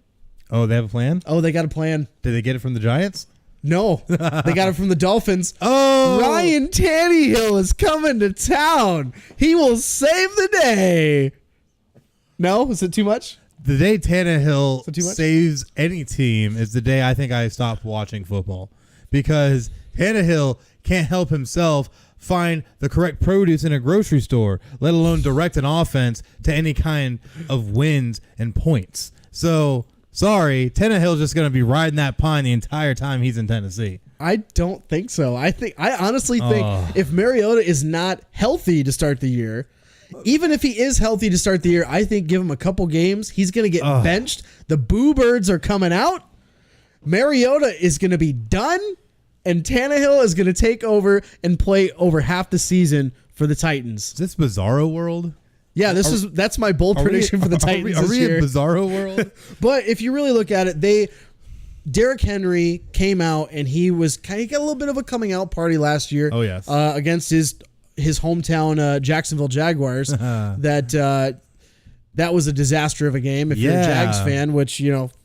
Oh, they have a plan? Oh, they got a plan. Did they get it from the Giants? No, they got it from the Dolphins. Oh, Ryan Tannehill is coming to town. He will save the day. No? Is it too much? The day Tannehill saves any team is the day I think I stopped watching football, because Tannehill can't help himself find the correct produce in a grocery store, let alone direct an offense to any kind of wins and points. So, sorry, Tannehill's just going to be riding that pine the entire time he's in Tennessee. I don't think so. I honestly think if Mariota is not healthy to start the year, even if he is healthy to start the year, I think give him a couple games, he's going to get benched. The Boo Birds are coming out. Mariota is going to be done, and Tannehill is going to take over and play over half the season for the Titans. Is this Bizarro World? Yeah, that's my bold prediction for the Titans this year. Are we in Bizarro World? But if you really look at it, Derrick Henry came out and he got a little bit of a coming out party last year. Oh, yes. Against his hometown Jacksonville Jaguars. That was a disaster of a game if you're a Jags fan, which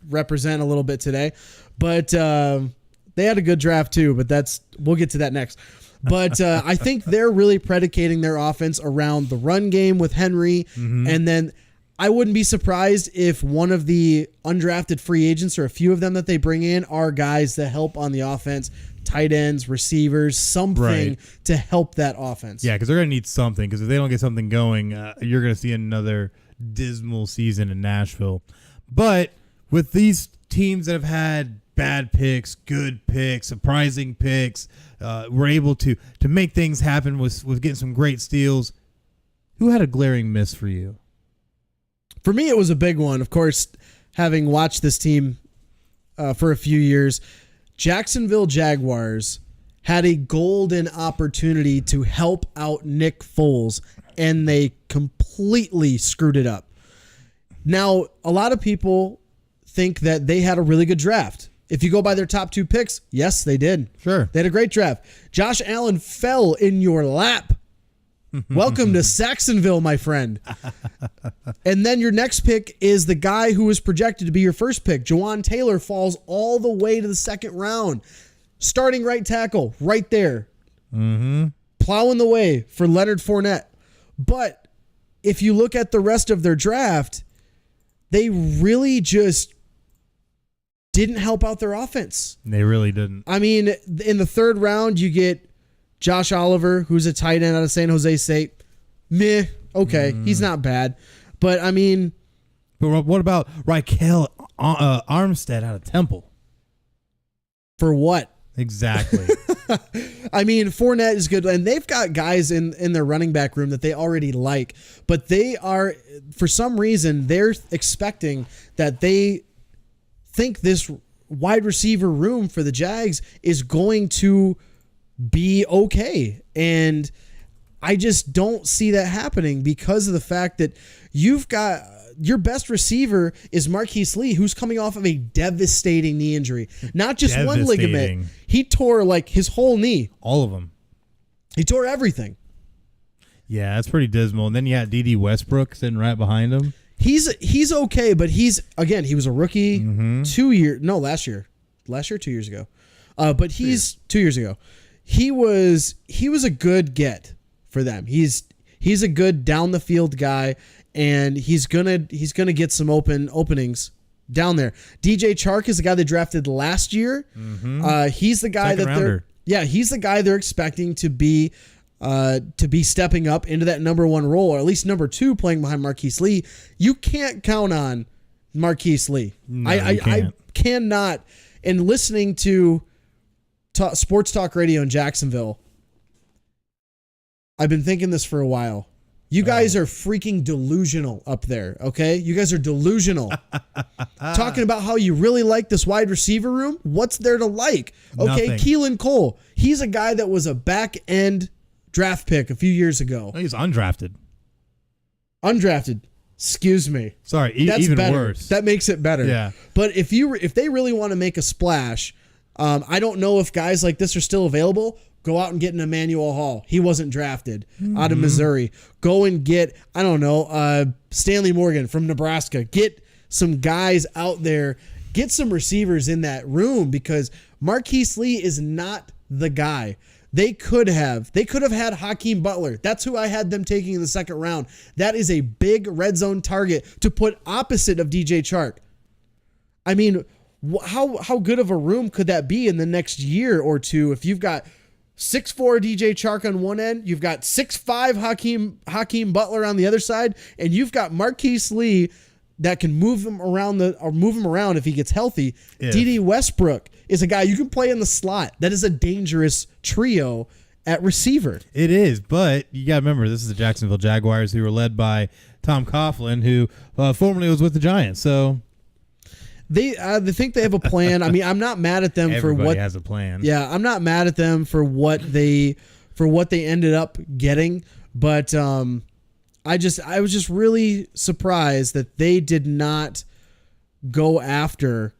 represent a little bit today. But they had a good draft too. But we'll get to that next. But I think they're really predicating their offense around the run game with Henry. And then I wouldn't be surprised if one of the undrafted free agents or a few of them that they bring in are guys that help on the offense, tight ends, receivers, something to help that offense. Yeah, because they're going to need something, because if they don't get something going, you're going to see another dismal season in Nashville. But with these teams that have had bad picks, good picks, surprising picks, we're able to make things happen with getting some great steals. Who had a glaring miss for you? For me, it was a big one. Of course, having watched this team for a few years, Jacksonville Jaguars had a golden opportunity to help out Nick Foles, and they completely screwed it up. Now, a lot of people think that they had a really good draft. If you go by their top 2 picks, yes, they did. Sure. They had a great draft. Josh Allen fell in your lap. Welcome to Saxonville, my friend. And then your next pick is the guy who was projected to be your first pick. Jawan Taylor falls all the way to the second round. Starting right tackle, right there. Plowing the way for Leonard Fournette. But if you look at the rest of their draft, they really just didn't help out their offense. They really didn't. I mean, in the third round, you get Josh Oliver, who's a tight end out of San Jose State. Meh. Okay. He's not bad. But, I mean. But what about Raquel Armstead out of Temple? For what? Exactly. I mean, Fournette is good. And they've got guys in their running back room that they already like. But they are, for some reason, they're expecting that they think this wide receiver room for the Jags is going to be okay. And I just don't see that happening because of the fact that you've got your best receiver is Marquise Lee, who's coming off of a devastating knee injury. Not just one ligament. He tore like his whole knee. All of them. He tore everything. Yeah, that's pretty dismal. And then you got D.D. Westbrook sitting right behind him. He's okay, but he was a rookie last year, 2 years ago. But he's 2 years ago. He was a good get for them. He's a good down the field guy, and he's gonna get some openings down there. DJ Chark is the guy they drafted last year. He's the guy he's the guy they're expecting to be stepping up into that number one role, or at least number two, playing behind Marquise Lee. You can't count on Marquise Lee. No, I cannot. And listening to sports talk radio in Jacksonville, I've been thinking this for a while. You guys are freaking delusional up there, okay? You guys are delusional. Talking about how you really like this wide receiver room. What's there to like? Okay, Nothing. Keelan Cole. He's a guy that was a back-end draft pick a few years ago. He's undrafted. Undrafted. Excuse me. Sorry, That's even better. worse. That makes it better. Yeah. But if they really want to make a splash, I don't know if guys like this are still available. Go out and get an Emmanuel Hall. He wasn't drafted out of Missouri. Go and get, I don't know, Stanley Morgan from Nebraska. Get some guys out there. Get some receivers in that room, because Marquise Lee is not the guy. They could have had Hakeem Butler. That's who I had them taking in the second round. That is a big red zone target to put opposite of DJ Chark. I mean, how good of a room could that be in the next year or two if you've got 6'4" DJ Chark on one end, you've got 6'5" Hakeem Butler on the other side, and you've got Marquise Lee that can move him around if he gets healthy. D.D. Westbrook is a guy you can play in the slot. That is a dangerous trio at receiver. It is, but you got to remember, this is the Jacksonville Jaguars, who were led by Tom Coughlin, who formerly was with the Giants. So they think they have a plan. I mean, I'm not mad at them for what everybody has a plan. Yeah, I'm not mad at them for what they ended up getting, but I was just really surprised that they did not go after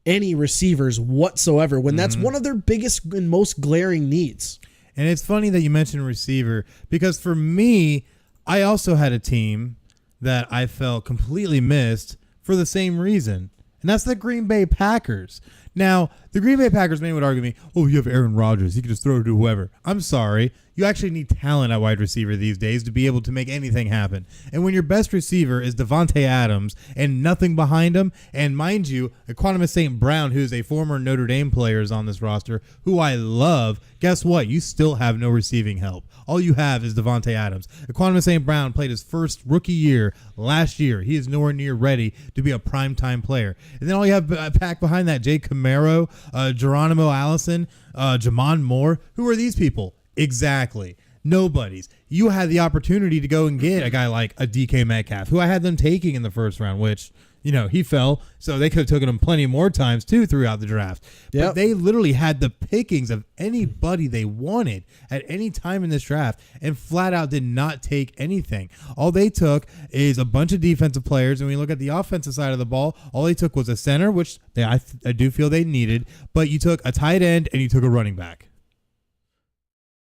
any receivers whatsoever when that's one of their biggest and most glaring needs. And it's funny that you mentioned receiver, because for me, I also had a team that I felt completely missed for the same reason, and that's the Green Bay Packers. Now, the Green Bay Packers, many would argue to me, oh, you have Aaron Rodgers. He can just throw it to whoever. I'm sorry. You actually need talent at wide receiver these days to be able to make anything happen. And when your best receiver is Devontae Adams and nothing behind him, and mind you, Equanimous St. Brown, who's a former Notre Dame player, is on this roster, who I love, guess what? You still have no receiving help. All you have is Devontae Adams. Equanimous St. Brown played his first rookie year last year. He is nowhere near ready to be a primetime player. And then all you have packed behind that, Jay Camaro, Geronimo Allison, Jamon Moore. Who are these people? Exactly. Nobody's. You had the opportunity to go and get a guy like a DK Metcalf, who I had them taking in the first round, which, he fell. So they could have taken him plenty more times, too, throughout the draft. Yep. But they literally had the pickings of anybody they wanted at any time in this draft and flat out did not take anything. All they took is a bunch of defensive players. And when you look at the offensive side of the ball, all they took was a center, which I do feel they needed. But you took a tight end and you took a running back.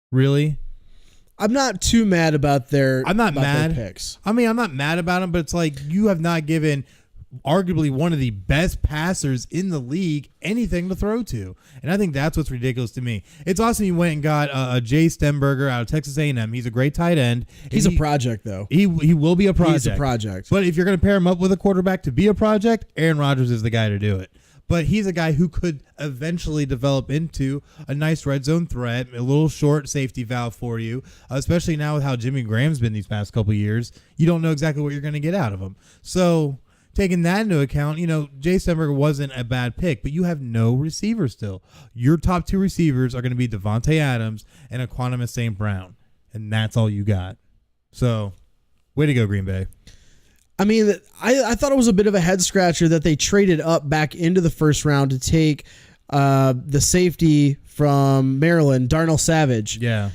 Really? I'm not too mad about their their picks. I mean, I'm not mad about them, but it's like you have not given arguably one of the best passers in the league anything to throw to. And I think that's what's ridiculous to me. It's awesome you went and got a Jay Stemberger out of Texas A&M. He's a great tight end. He's a project, though. He will be a project. He's a project. But if you're going to pair him up with a quarterback to be a project, Aaron Rodgers is the guy to do it. But he's a guy who could eventually develop into a nice red zone threat, a little short safety valve for you, especially now with how Jimmy Graham's been these past couple of years. You don't know exactly what you're going to get out of him. So taking that into account, Jay Stenberger wasn't a bad pick, but you have no receivers still. Your top two receivers are going to be Devontae Adams and Equanimous St. Brown, and that's all you got. So way to go, Green Bay. I mean, I thought it was a bit of a head scratcher that they traded up back into the first round to take the safety from Maryland, Darnell Savage. Yeah.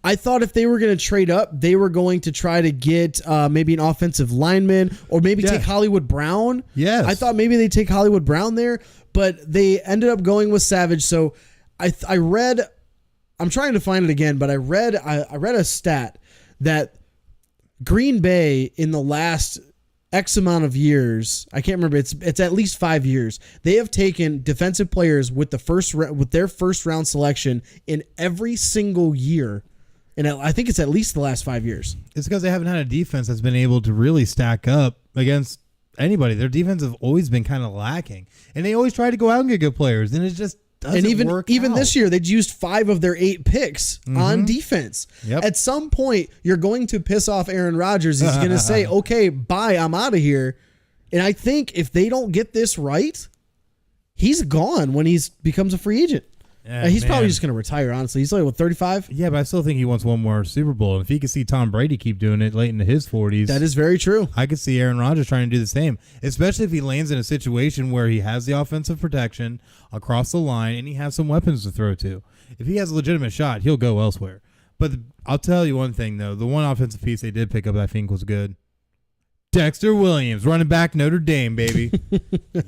I thought if they were going to trade up, they were going to try to get maybe an offensive lineman or maybe take Hollywood Brown. Yes. I thought maybe they'd take Hollywood Brown there, but they ended up going with Savage. So I read, I'm trying to find it again, but I read a stat that Green Bay in the last X amount of years, I can't remember, it's at least 5 years, they have taken defensive players with their first round selection in every single year. And I think it's at least the last 5 years. It's because they haven't had a defense that's been able to really stack up against anybody. Their defense have always been kind of lacking. And they always try to go out and get good players. And it just doesn't work even out. This year, they'd used 5 of their 8 picks on defense. Yep. At some point, you're going to piss off Aaron Rodgers. He's going to say, okay, bye, I'm out of here. And I think if they don't get this right, he's gone when he becomes a free agent. Yeah, he's probably just going to retire, honestly. He's only, 35? Yeah, but I still think he wants one more Super Bowl. And if he could see Tom Brady keep doing it late into his 40s. That is very true. I could see Aaron Rodgers trying to do the same, especially if he lands in a situation where he has the offensive protection across the line and he has some weapons to throw to. If he has a legitimate shot, he'll go elsewhere. But I'll tell you one thing, though. The one offensive piece they did pick up that I think was good. Dexter Williams, running back Notre Dame, baby.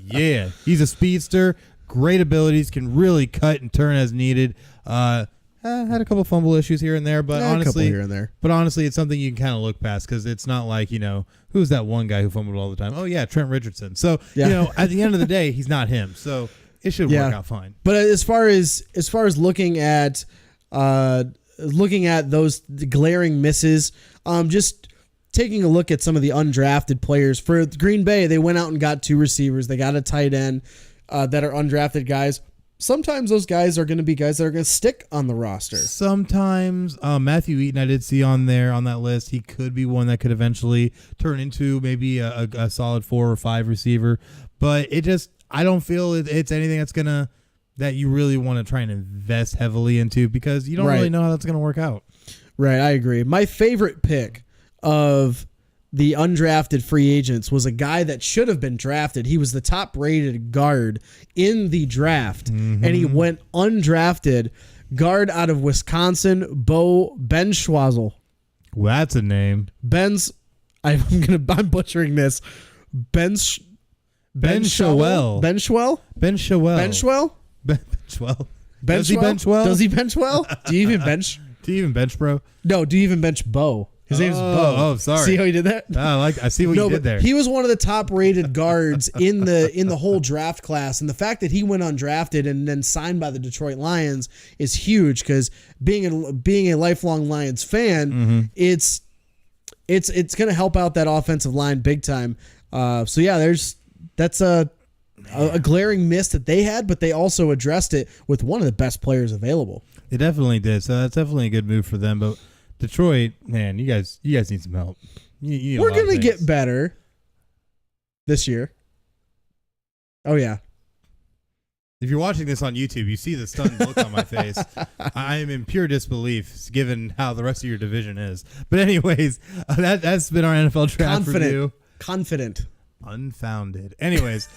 Yeah, he's a speedster. Great abilities, can really cut and turn as needed. Had a couple fumble issues here and there, but honestly, it's something you can kind of look past because it's not like, who's that one guy who fumbled all the time? Oh yeah, Trent Richardson. So at the end of the day, he's not him. So it should work out fine. But as far as looking at those glaring misses, just taking a look at some of the undrafted players for Green Bay, they went out and got 2 receivers. They got a tight end. That are undrafted guys. Sometimes those guys are going to be guys that are going to stick on the roster. Sometimes Matthew Eaton, I did see on that list. He could be one that could eventually turn into maybe a solid 4 or 5 receiver. But I don't feel it's anything that you really want to try and invest heavily into because you don't really know how that's going to work out. Right, I agree. My favorite pick of the undrafted free agents was a guy that should have been drafted. He was the top rated guard in the draft, and he went undrafted. Guard out of Wisconsin, Ben Schwazel. Well, that's a name. I'm butchering this. Ben Schwell. Ben Schwell. Ben Schwell. Does he bench well? Does he bench well? Do you even bench? Do you even bench, bro? No. Do you even bench Bo? His name's Bo. Oh, sorry. See how he did that? I see what you did there. He was one of the top-rated guards in the whole draft class, and the fact that he went undrafted and then signed by the Detroit Lions is huge because being a lifelong Lions fan, it's going to help out that offensive line big time. So yeah, that's a glaring miss that they had, but they also addressed it with one of the best players available. It definitely did. So that's definitely a good move for them, but. Detroit, man, you guys need some help. We're going to get better this year. Oh, yeah. If you're watching this on YouTube, you see the stunned look on my face. I am in pure disbelief given how the rest of your division is. But anyways, that's been our NFL draft review. Confident. Unfounded. Anyways,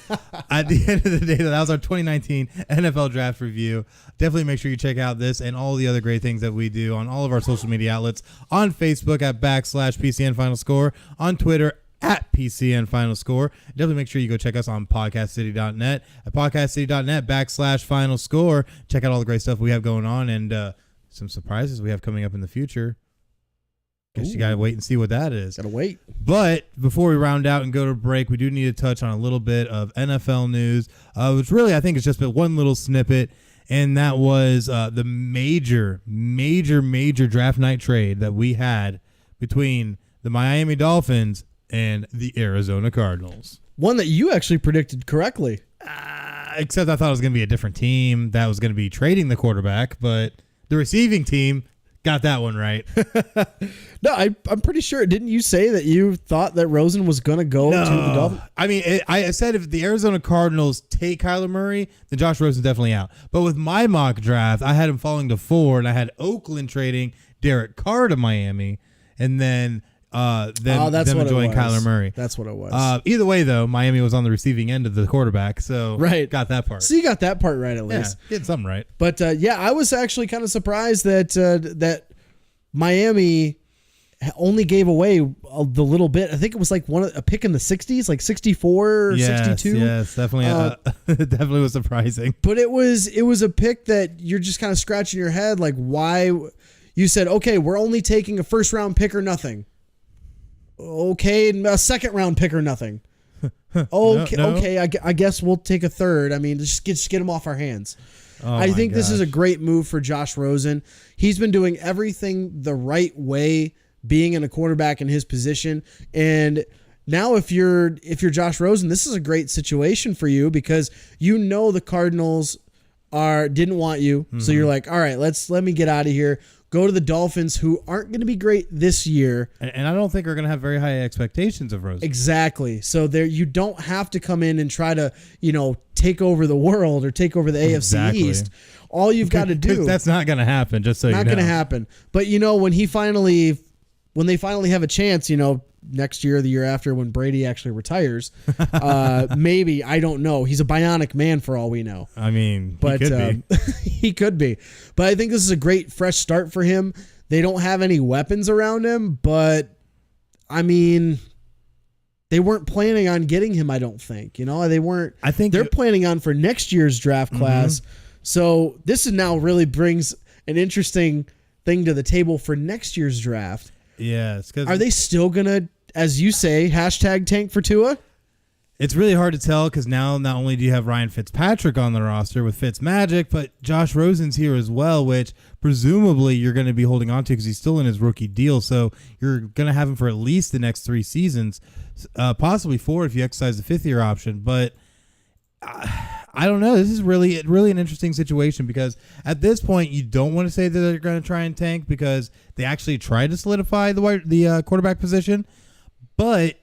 at the end of the day, that was our 2019 NFL draft review. Definitely make sure you check out this and all the other great things that we do on all of our social media outlets, on Facebook at /PCN Final Score, on Twitter at PCN Final Score. Definitely make sure you go check us on podcastcity.net at podcastcity.net /Final Score. Check out all the great stuff we have going on and some surprises we have coming up in the future. Guess you got to wait and see what that is. Got to wait. But before we round out and go to break, we do need to touch on a little bit of NFL news, which really I think is just one little snippet, and that was the major draft night trade that we had between the Miami Dolphins and the Arizona Cardinals. One that you actually predicted correctly. Except I thought it was going to be a different team that was going to be trading the quarterback, but the receiving team got that one right. No, I'm pretty sure. Didn't you say that you thought that Rosen was going to go to the Dolphins? I mean, I said if the Arizona Cardinals take Kyler Murray, then Josh Rosen's definitely out. But with my mock draft, I had him falling to 4, and I had Oakland trading Derek Carr to Miami, and then them enjoying Kyler Murray. That's what it was. Either way, though, Miami was on the receiving end of the quarterback, so got that part. So you got that part right at least. Yeah, getting something right. But I was actually kind of surprised that Miami only gave away the little bit. I think it was like a pick in the 60s, like 64 or 62. Yes, definitely. It definitely was surprising. But it was a pick that you're just kind of scratching your head, like why you said, okay, we're only taking a first round pick or nothing. Okay, a second round pick or nothing. Okay, No. okay, I guess we'll take a third. I mean, just get him off our hands. Oh I think this is a gosh. great move for Josh Rosen. He's been doing everything the right way, being in a quarterback in his position. And now if you're Josh Rosen, this is a great situation for you because the Cardinals didn't want you. Mm-hmm. So you're like, all right, let me get out of here. Go to the Dolphins, who aren't going to be great this year. And I don't think we're going to have very high expectations of Rosen. Exactly. So you don't have to come in and try to, take over the world or take over the AFC East. All you've got to do. That's not going to happen, just so you know. Not going to happen. But, when they finally have a chance, next year or the year after when Brady actually retires, maybe, I don't know. He's a bionic man for all we know. I mean, but he could be. he could be. But I think this is a great fresh start for him. They don't have any weapons around him, but I mean, they weren't planning on getting him, I don't think. They weren't. I think they're planning on for next year's draft class. Mm-hmm. So this is now really brings an interesting thing to the table for next year's draft. Yes. Are they still going to, as you say, #tank for Tua? It's really hard to tell because now not only do you have Ryan Fitzpatrick on the roster with Fitzmagic, but Josh Rosen's here as well, which presumably you're going to be holding on to because he's still in his rookie deal. So you're going to have him for at least the next 3 seasons, possibly 4 if you exercise the 5th-year option. But I don't know. This is really an interesting situation because at this point you don't want to say that they're going to try and tank because they actually tried to solidify the quarterback position, but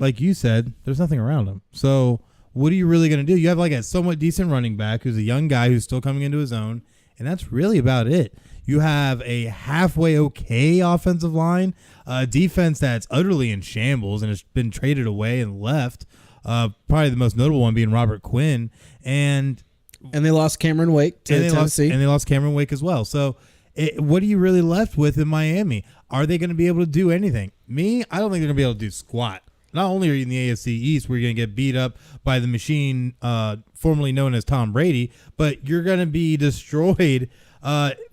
like you said, there's nothing around him. So what are you really going to do? You have like a somewhat decent running back who's a young guy who's still coming into his own, and that's really about it. You have a halfway okay offensive line, a defense that's utterly in shambles and has been traded away and left. Probably the most notable one being Robert Quinn, and they lost Cameron Wake to Tennessee, and they lost Cameron Wake as well. So, what are you really left with in Miami? Are they going to be able to do anything? I don't think they're going to be able to do squat. Not only are you in the AFC East, where you're going to get beat up by the machine formerly known as Tom Brady, but you're going to be destroyed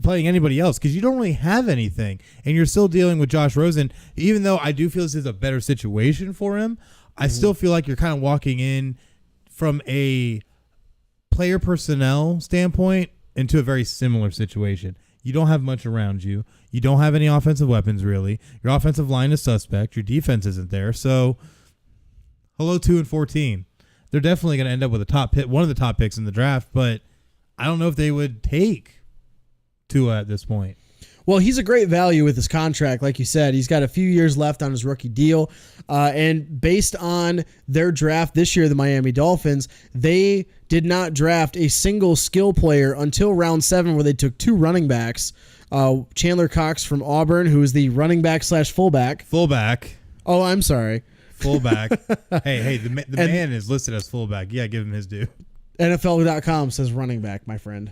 playing anybody else because you don't really have anything, and you're still dealing with Josh Rosen. Even though I do feel this is a better situation for him, I still feel like you're kind of walking in from a player personnel standpoint into a very similar situation. You don't have much around you. You don't have any offensive weapons, really. Your offensive line is suspect. Your defense isn't there. So, hello 2-14. They're definitely going to end up with one of the top picks in the draft, but I don't know if they would take Tua at this point. Well, he's a great value with his contract. Like you said, he's got a few years left on his rookie deal. And based on their draft this year, the Miami Dolphins, they did not draft a single skill player until round 7, where they took 2 running backs. Chandler Cox from Auburn, who is the running back / fullback. Fullback. Oh, I'm sorry. Fullback. hey, the man is listed as fullback. Yeah, give him his due. NFL.com says running back, my friend.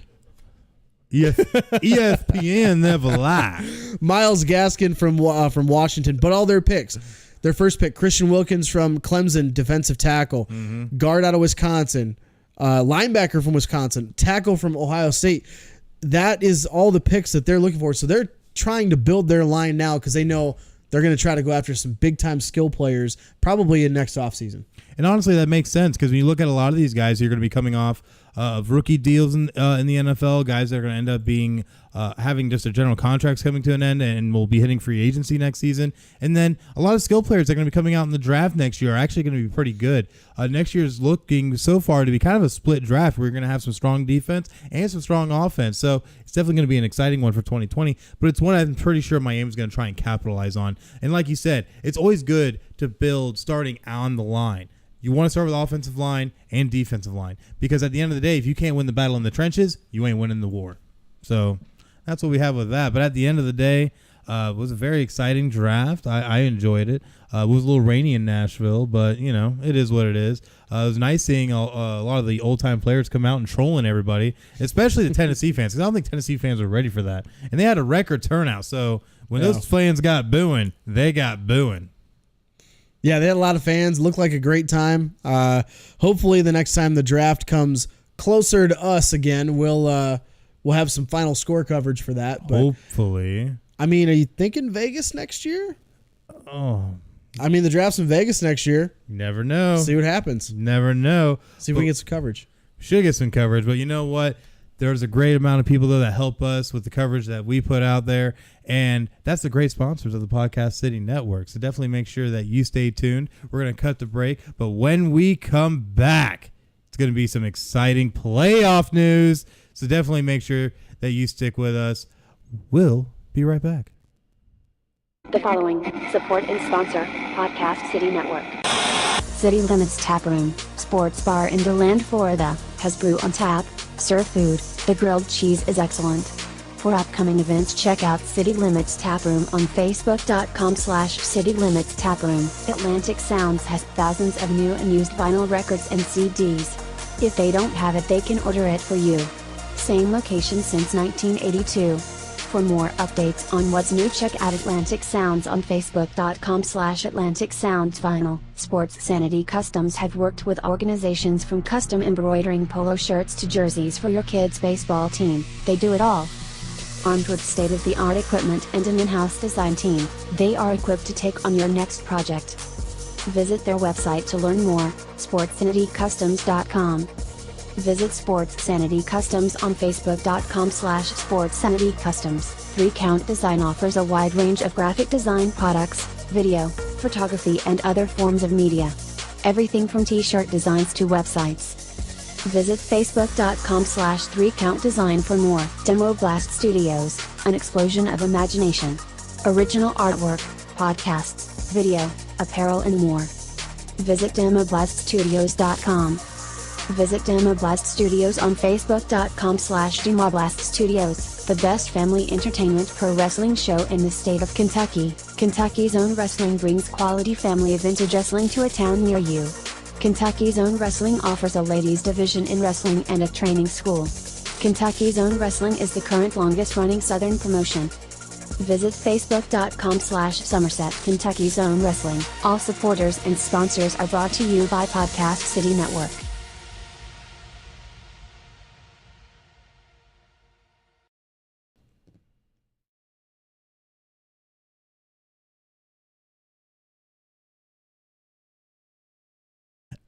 ESPN never lie. Miles Gaskin from Washington, but all their picks. Their first pick, Christian Wilkins from Clemson, defensive tackle. Mm-hmm. Guard out of Wisconsin. Linebacker from Wisconsin. Tackle from Ohio State. That is all the picks that they're looking for. So they're trying to build their line now because they know they're going to try to go after some big-time skill players probably in next offseason. And honestly, that makes sense because when you look at a lot of these guys, you're going to be coming off of rookie deals in the NFL, guys that are going to end up being having just their general contracts coming to an end and will be hitting free agency next season. And then a lot of skill players that are going to be coming out in the draft next year are actually going to be pretty good. Next year is looking so far to be kind of a split draft where you're going to have some strong defense and some strong offense. So it's definitely going to be an exciting one for 2020, but it's one I'm pretty sure Miami's going to try and capitalize on. And like you said, it's always good to build starting on the line. You want to start with offensive line and defensive line because at the end of the day, if you can't win the battle in the trenches, you ain't winning the war. So that's what we have with that. But at the end of the day, it was a very exciting draft. I enjoyed it. It was a little rainy in Nashville, but, you know, it is what it is. It was nice seeing a lot of the old-time players come out and trolling everybody, especially the Tennessee fans, because I don't think Tennessee fans were ready for that. And they had a record turnout, so When those fans got booing, they got booing. Yeah, they had a lot of fans. Looked like a great time. Hopefully, the next time the draft comes closer to us again, we'll have some final score coverage for that. But, hopefully. I mean, are you thinking Vegas next year? Oh. I mean, the draft's in Vegas next year. Never know. See what happens. Never know. See if we can get some coverage. Should get some coverage, but you know what? There's a great amount of people though that help us with the coverage that we put out there, and that's the great sponsors of the Podcast City Network. So definitely make sure that you stay tuned. We're going to cut the break, but when we come back, it's going to be some exciting playoff news. So definitely make sure that you stick with us. We'll be right back. The following support and sponsor Podcast City Network. City Limits Tap Room, sports bar in DeLand, Florida, has brew on tap, serve food, the grilled cheese is excellent. For upcoming events, check out City Limits Tap Room on Facebook.com/City Limits Tap Room. Atlantic Sounds has thousands of new and used vinyl records and CDs. If they don't have it, they can order it for you. Same location since 1982. For more updates on what's new, check out Atlantic Sounds on Facebook.com/Atlantic Sounds Vinyl. Sports Sanity Customs have worked with organizations from custom embroidering polo shirts to jerseys for your kids' baseball team. They do it all. Armed with state-of-the-art equipment and an in-house design team, they are equipped to take on your next project. Visit their website to learn more, sportsanitycustoms.com. Visit Sports Sanity Customs on Facebook.com/Sports Sanity Customs. 3Count Design offers a wide range of graphic design products, video, photography and other forms of media. Everything from t-shirt designs to websites. Visit Facebook.com/3Count Design for more. Demo Blast Studios, an explosion of imagination. Original artwork, podcasts, video, apparel and more. Visit DemoBlastStudios.com. Visit Demoblast Studios on Facebook.com/Demoblast Studios, the best family entertainment pro wrestling show in the state of Kentucky. Kentucky's Own Wrestling brings quality family vintage wrestling to a town near you. Kentucky's Own Wrestling offers a ladies division in wrestling and a training school. Kentucky's Own Wrestling is the current longest running Southern promotion. Visit Facebook.com/Somerset Kentucky's Own Wrestling. All supporters and sponsors are brought to you by Podcast City Network.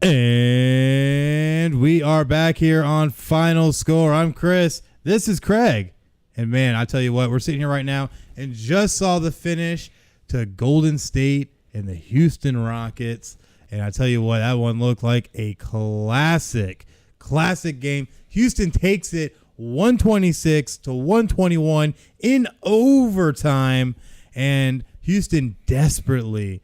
And we are back here on Final Score. I'm Chris. This is Craig. And man, I tell you what, we're sitting here right now and just saw the finish to Golden State and the Houston Rockets. And I tell you what, that one looked like a classic game. Houston takes it 126-121 in overtime. And Houston desperately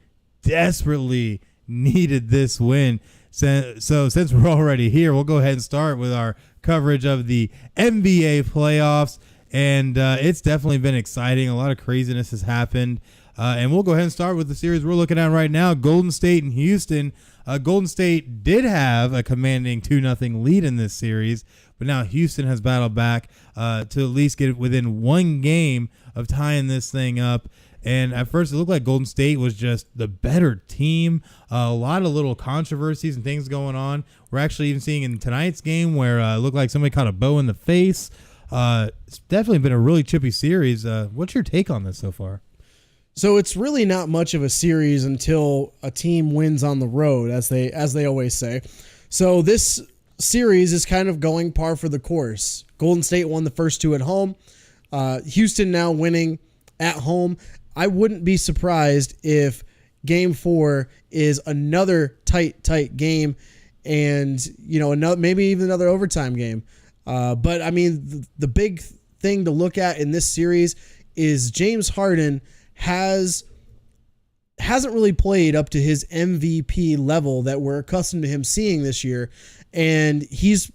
needed this win. So since we're already here, we'll go ahead and start with our coverage of the NBA playoffs. And it's definitely been exciting. A lot of craziness has happened. And we'll go ahead and start with the series we're looking at right now, Golden State and Houston. Golden State did have a commanding 2-0 lead in this series, but now Houston has battled back to at least get within one game of tying this thing up. And at first, it looked like Golden State was just the better team. A lot of little controversies and things going on. We're actually even seeing in tonight's game where it looked like somebody caught a bow in the face. It's definitely been a really chippy series. What's your take on this so far? So it's really not much of a series until a team wins on the road, as they always say. So this series is kind of going par for the course. Golden State won the first two at home. Houston now winning at home. I wouldn't be surprised if Game 4 is another tight game, and maybe even another overtime game. But I mean, the big thing to look at in this series is James Harden hasn't really played up to his MVP level that we're accustomed to him seeing this year, and he's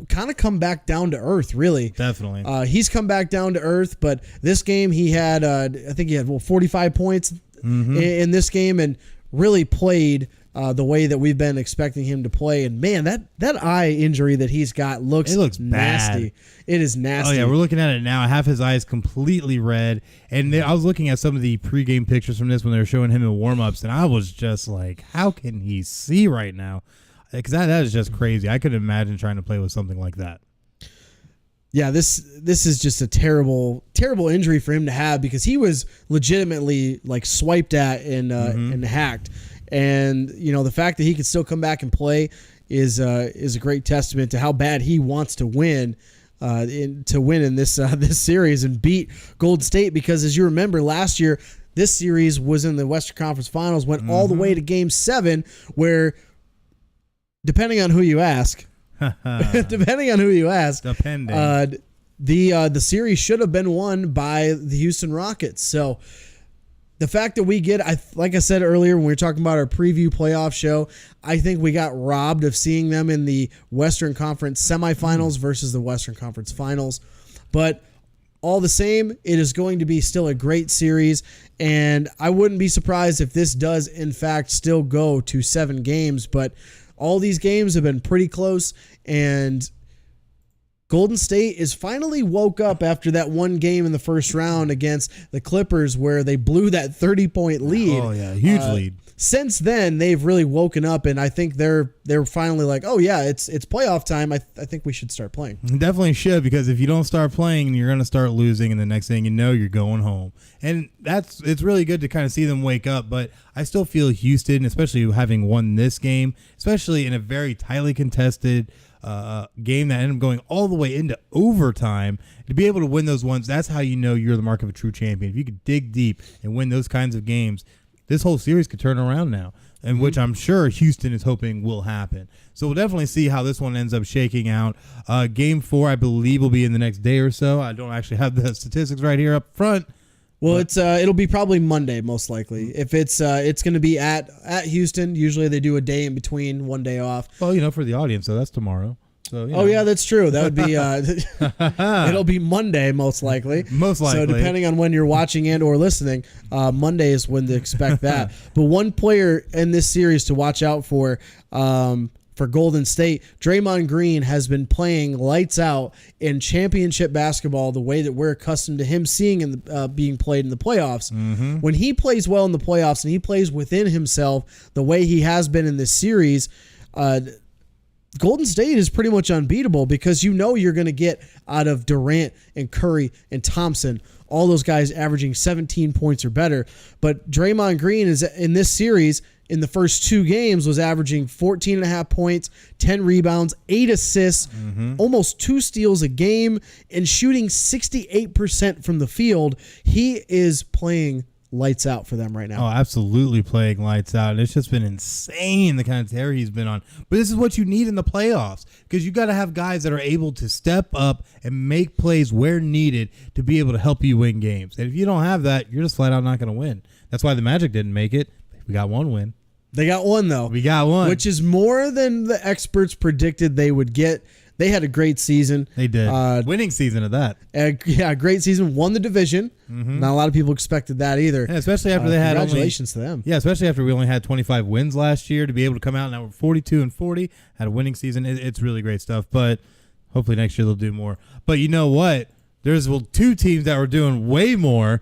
kind of come back down to earth, really. Definitely. He's come back down to earth, but this game he had, I think he had 45 points in this game, and really played the way that we've been expecting him to play. And man, that eye injury that he's got looks nasty. Bad. It is nasty. Oh yeah, we're looking at it now. Half his eye is completely red. And I was looking at some of the pregame pictures from this when they were showing him in warmups, and I was just like, how can he see right now? Because that is just crazy. I couldn't imagine trying to play with something like that. Yeah, this is just a terrible injury for him to have, because he was legitimately like swiped at and hacked. And the fact that he could still come back and play is a great testament to how bad he wants to win in this series and beat Golden State. Because as you remember, last year this series was in the Western Conference Finals, went all the way to Game 7, where depending on who you ask. The series should have been won by the Houston Rockets. So the fact that we get, like I said earlier when we were talking about our preview playoff show, I think we got robbed of seeing them in the Western Conference semifinals versus the Western Conference Finals. But all the same, it is going to be still a great series, and I wouldn't be surprised if this does in fact still go to 7 games. But all these games have been pretty close, and Golden State is finally woke up after that one game in the first round against the Clippers where they blew that 30-point lead. Oh yeah, huge lead. Since then, they've really woken up, and I think they're finally like, oh yeah, it's playoff time. I think we should start playing. Definitely should, because if you don't start playing, you're going to start losing, and the next thing you know, you're going home. And it's really good to kind of see them wake up, but I still feel Houston, especially having won this game, especially in a very tightly contested game that ended up going all the way into overtime, to be able to win those ones, that's how you know you're the mark of a true champion. If you could dig deep and win those kinds of games, this whole series could turn around now, and which I'm sure Houston is hoping will happen. So we'll definitely see how this one ends up shaking out. Game 4, I believe, will be in the next day or so. I don't actually have the statistics right here up front. Well, it'll be probably Monday most likely. If it's going to be at Houston. Usually they do a day in between, one day off. Well, for the audience, so that's tomorrow. So, Oh yeah, that's true. That would be it'll be Monday most likely. Most likely. So depending on when you're watching and or listening, Monday is when to expect that. But one player in this series to watch out for Golden State, Draymond Green has been playing lights out in championship basketball the way that we're accustomed to him seeing in the, being played in the playoffs. Mm-hmm. When he plays well in the playoffs and he plays within himself the way he has been in this series, Golden State is pretty much unbeatable, because you're going to get out of Durant and Curry and Thompson, all those guys averaging 17 points or better. But Draymond Green is in this series, in the first 2 games, was averaging 14.5 points, 10 rebounds, 8 assists, almost 2 steals a game, and shooting 68% from the field. He is playing lights out for them right now. Oh, absolutely playing lights out. And it's just been insane the kind of tear he's been on. But this is what you need in the playoffs, because you got to have guys that are able to step up and make plays where needed to be able to help you win games. And if you don't have that, you're just flat out not going to win. That's why the Magic didn't make it. We got one win. They got one, though. We got one. Which is more than the experts predicted they would get. They had a great season. They did. Winning season of that. Great season. Won the division. Mm-hmm. Not a lot of people expected that either. Yeah, especially after they had congratulations to them. Yeah, especially after we only had 25 wins last year, to be able to come out now we're 42-40, had a winning season. It's really great stuff. But hopefully next year they'll do more. But you know what? There's 2 teams that were doing way more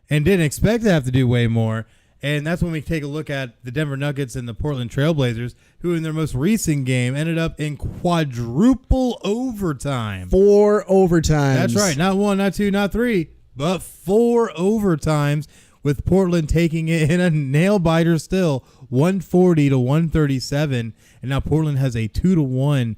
and didn't expect to have to do way more. And that's when we take a look at the Denver Nuggets and the Portland Trailblazers, who in their most recent game ended up in quadruple overtime. 4 overtimes. That's right. Not 1, not 2, not 3, but 4 overtimes, with Portland taking it in a nail-biter still, 140-137. And now Portland has a 2-1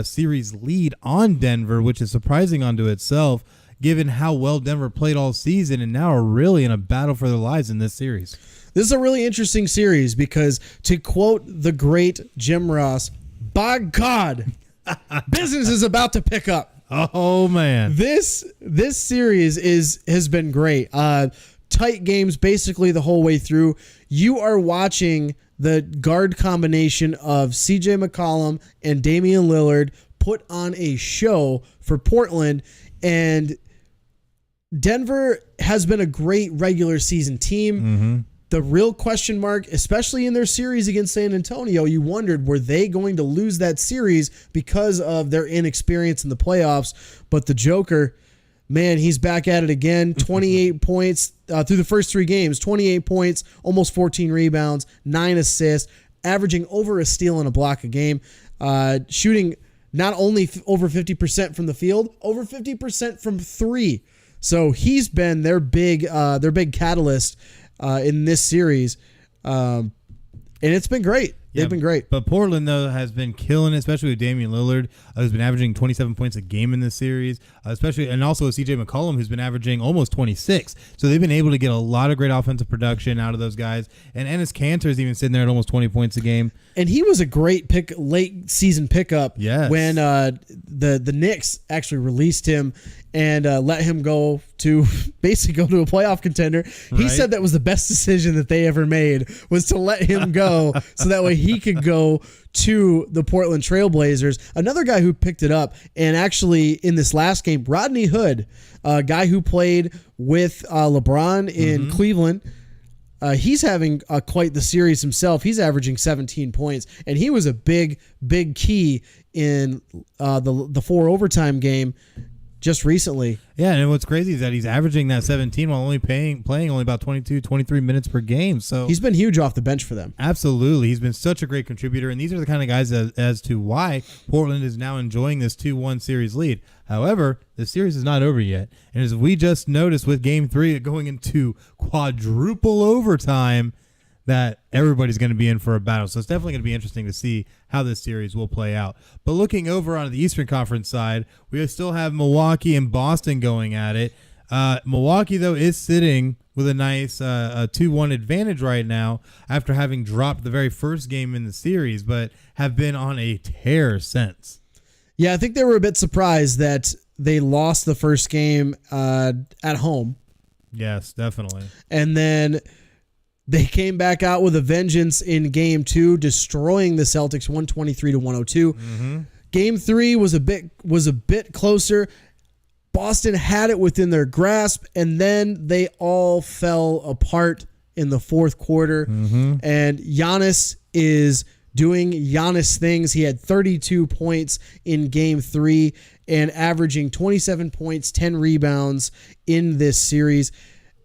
series lead on Denver, which is surprising unto itself, given how well Denver played all season and now are really in a battle for their lives in this series. This is a really interesting series because, to quote the great Jim Ross, by God, business is about to pick up. Oh, man. This series has been great. Tight games basically the whole way through. You are watching the guard combination of CJ McCollum and Damian Lillard put on a show for Portland, and Denver has been a great regular season team. Mm-hmm. the real question mark, especially in their series against San Antonio, you wondered, were they going to lose that series because of their inexperience in the playoffs? But the Joker, man, he's back at it again. 28 points through the first 3 games, 28 points, almost 14 rebounds, 9 assists, averaging over a steal and a block a game, shooting not only over 50% from the field, over 50% from 3. So he's been their big catalyst in this series, and it's been great. They've been great. But Portland, though, has been killing it, especially with Damian Lillard, who's been averaging 27 points a game in this series, and also with CJ McCollum, who's been averaging almost 26. So they've been able to get a lot of great offensive production out of those guys. And Enes Kanter is even sitting there at almost 20 points a game. And he was a great late season pickup when the Knicks actually released him and let him go to basically go to a playoff contender. He said that was the best decision that they ever made, was to let him go so that way he could go to the Portland Trailblazers. Another guy who picked it up, and actually in this last game, Rodney Hood, a guy who played with LeBron in Cleveland. He's having quite the series himself. He's averaging 17 points, and he was a big key in the 4 overtime game just recently. Yeah, and what's crazy is that he's averaging that 17 while only playing only about 22, 23 minutes per game. So he's been huge off the bench for them. Absolutely. He's been such a great contributor, and these are the kind of guys as to why Portland is now enjoying this 2-1 series lead. However, the series is not over yet. And as we just noticed with Game 3 going into quadruple overtime, that everybody's going to be in for a battle. So it's definitely going to be interesting to see how this series will play out. But looking over on the Eastern Conference side, we still have Milwaukee and Boston going at it. Milwaukee, though, is sitting with a nice 2-1 advantage right now after having dropped the very first game in the series, but have been on a tear since. Yeah, I think they were a bit surprised that they lost the first game at home. Yes, definitely. And then they came back out with a vengeance in Game 2, destroying the Celtics 123-102. Game 3 was a bit closer. Boston had it within their grasp, and then they all fell apart in the fourth quarter. And Giannis is doing Giannis things. He had 32 points in Game 3 and averaging 27 points, 10 rebounds in this series.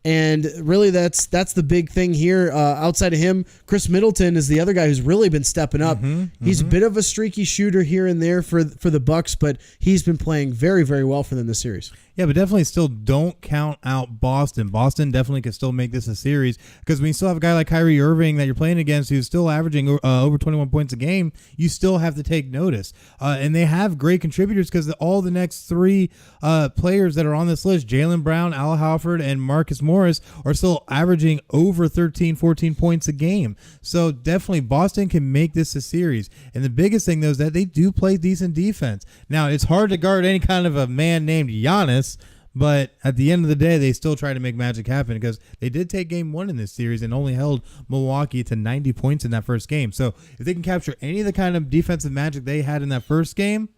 And really, that's the big thing here. Outside of him, Chris Middleton is the other guy who's really been stepping up. He's a bit of a streaky shooter here and there for the Bucks, but he's been playing very, very well for them this series. Yeah, but definitely still don't count out Boston. Boston definitely could still make this a series because when you still have a guy like Kyrie Irving that you're playing against who's still averaging over 21 points a game, you still have to take notice. And they have great contributors because all the next 3 players that are on this list, Jaylen Brown, Al Horford, and Marcus Morris, are still averaging over 13, 14 points a game. So definitely Boston can make this a series. And the biggest thing, though, is that they do play decent defense. Now, it's hard to guard any kind of a man named Giannis, but at the end of the day, they still try to make magic happen because they did take Game 1 in this series and only held Milwaukee to 90 points in that first game. So if they can capture any of the kind of defensive magic they had in that first game,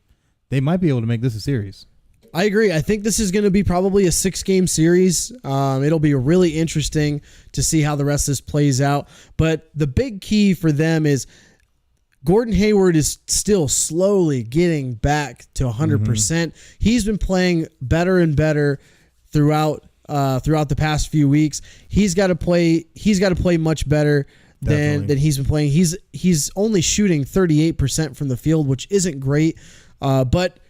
they might be able to make this a series. I agree. I think this is going to be probably a 6-game series. It'll be really interesting to see how the rest of this plays out. But the big key for them is Gordon Hayward is still slowly getting back to 100%. He's been playing better and better throughout the past few weeks. He's got to play much better than he's been playing. He's only shooting 38% from the field, which isn't great. But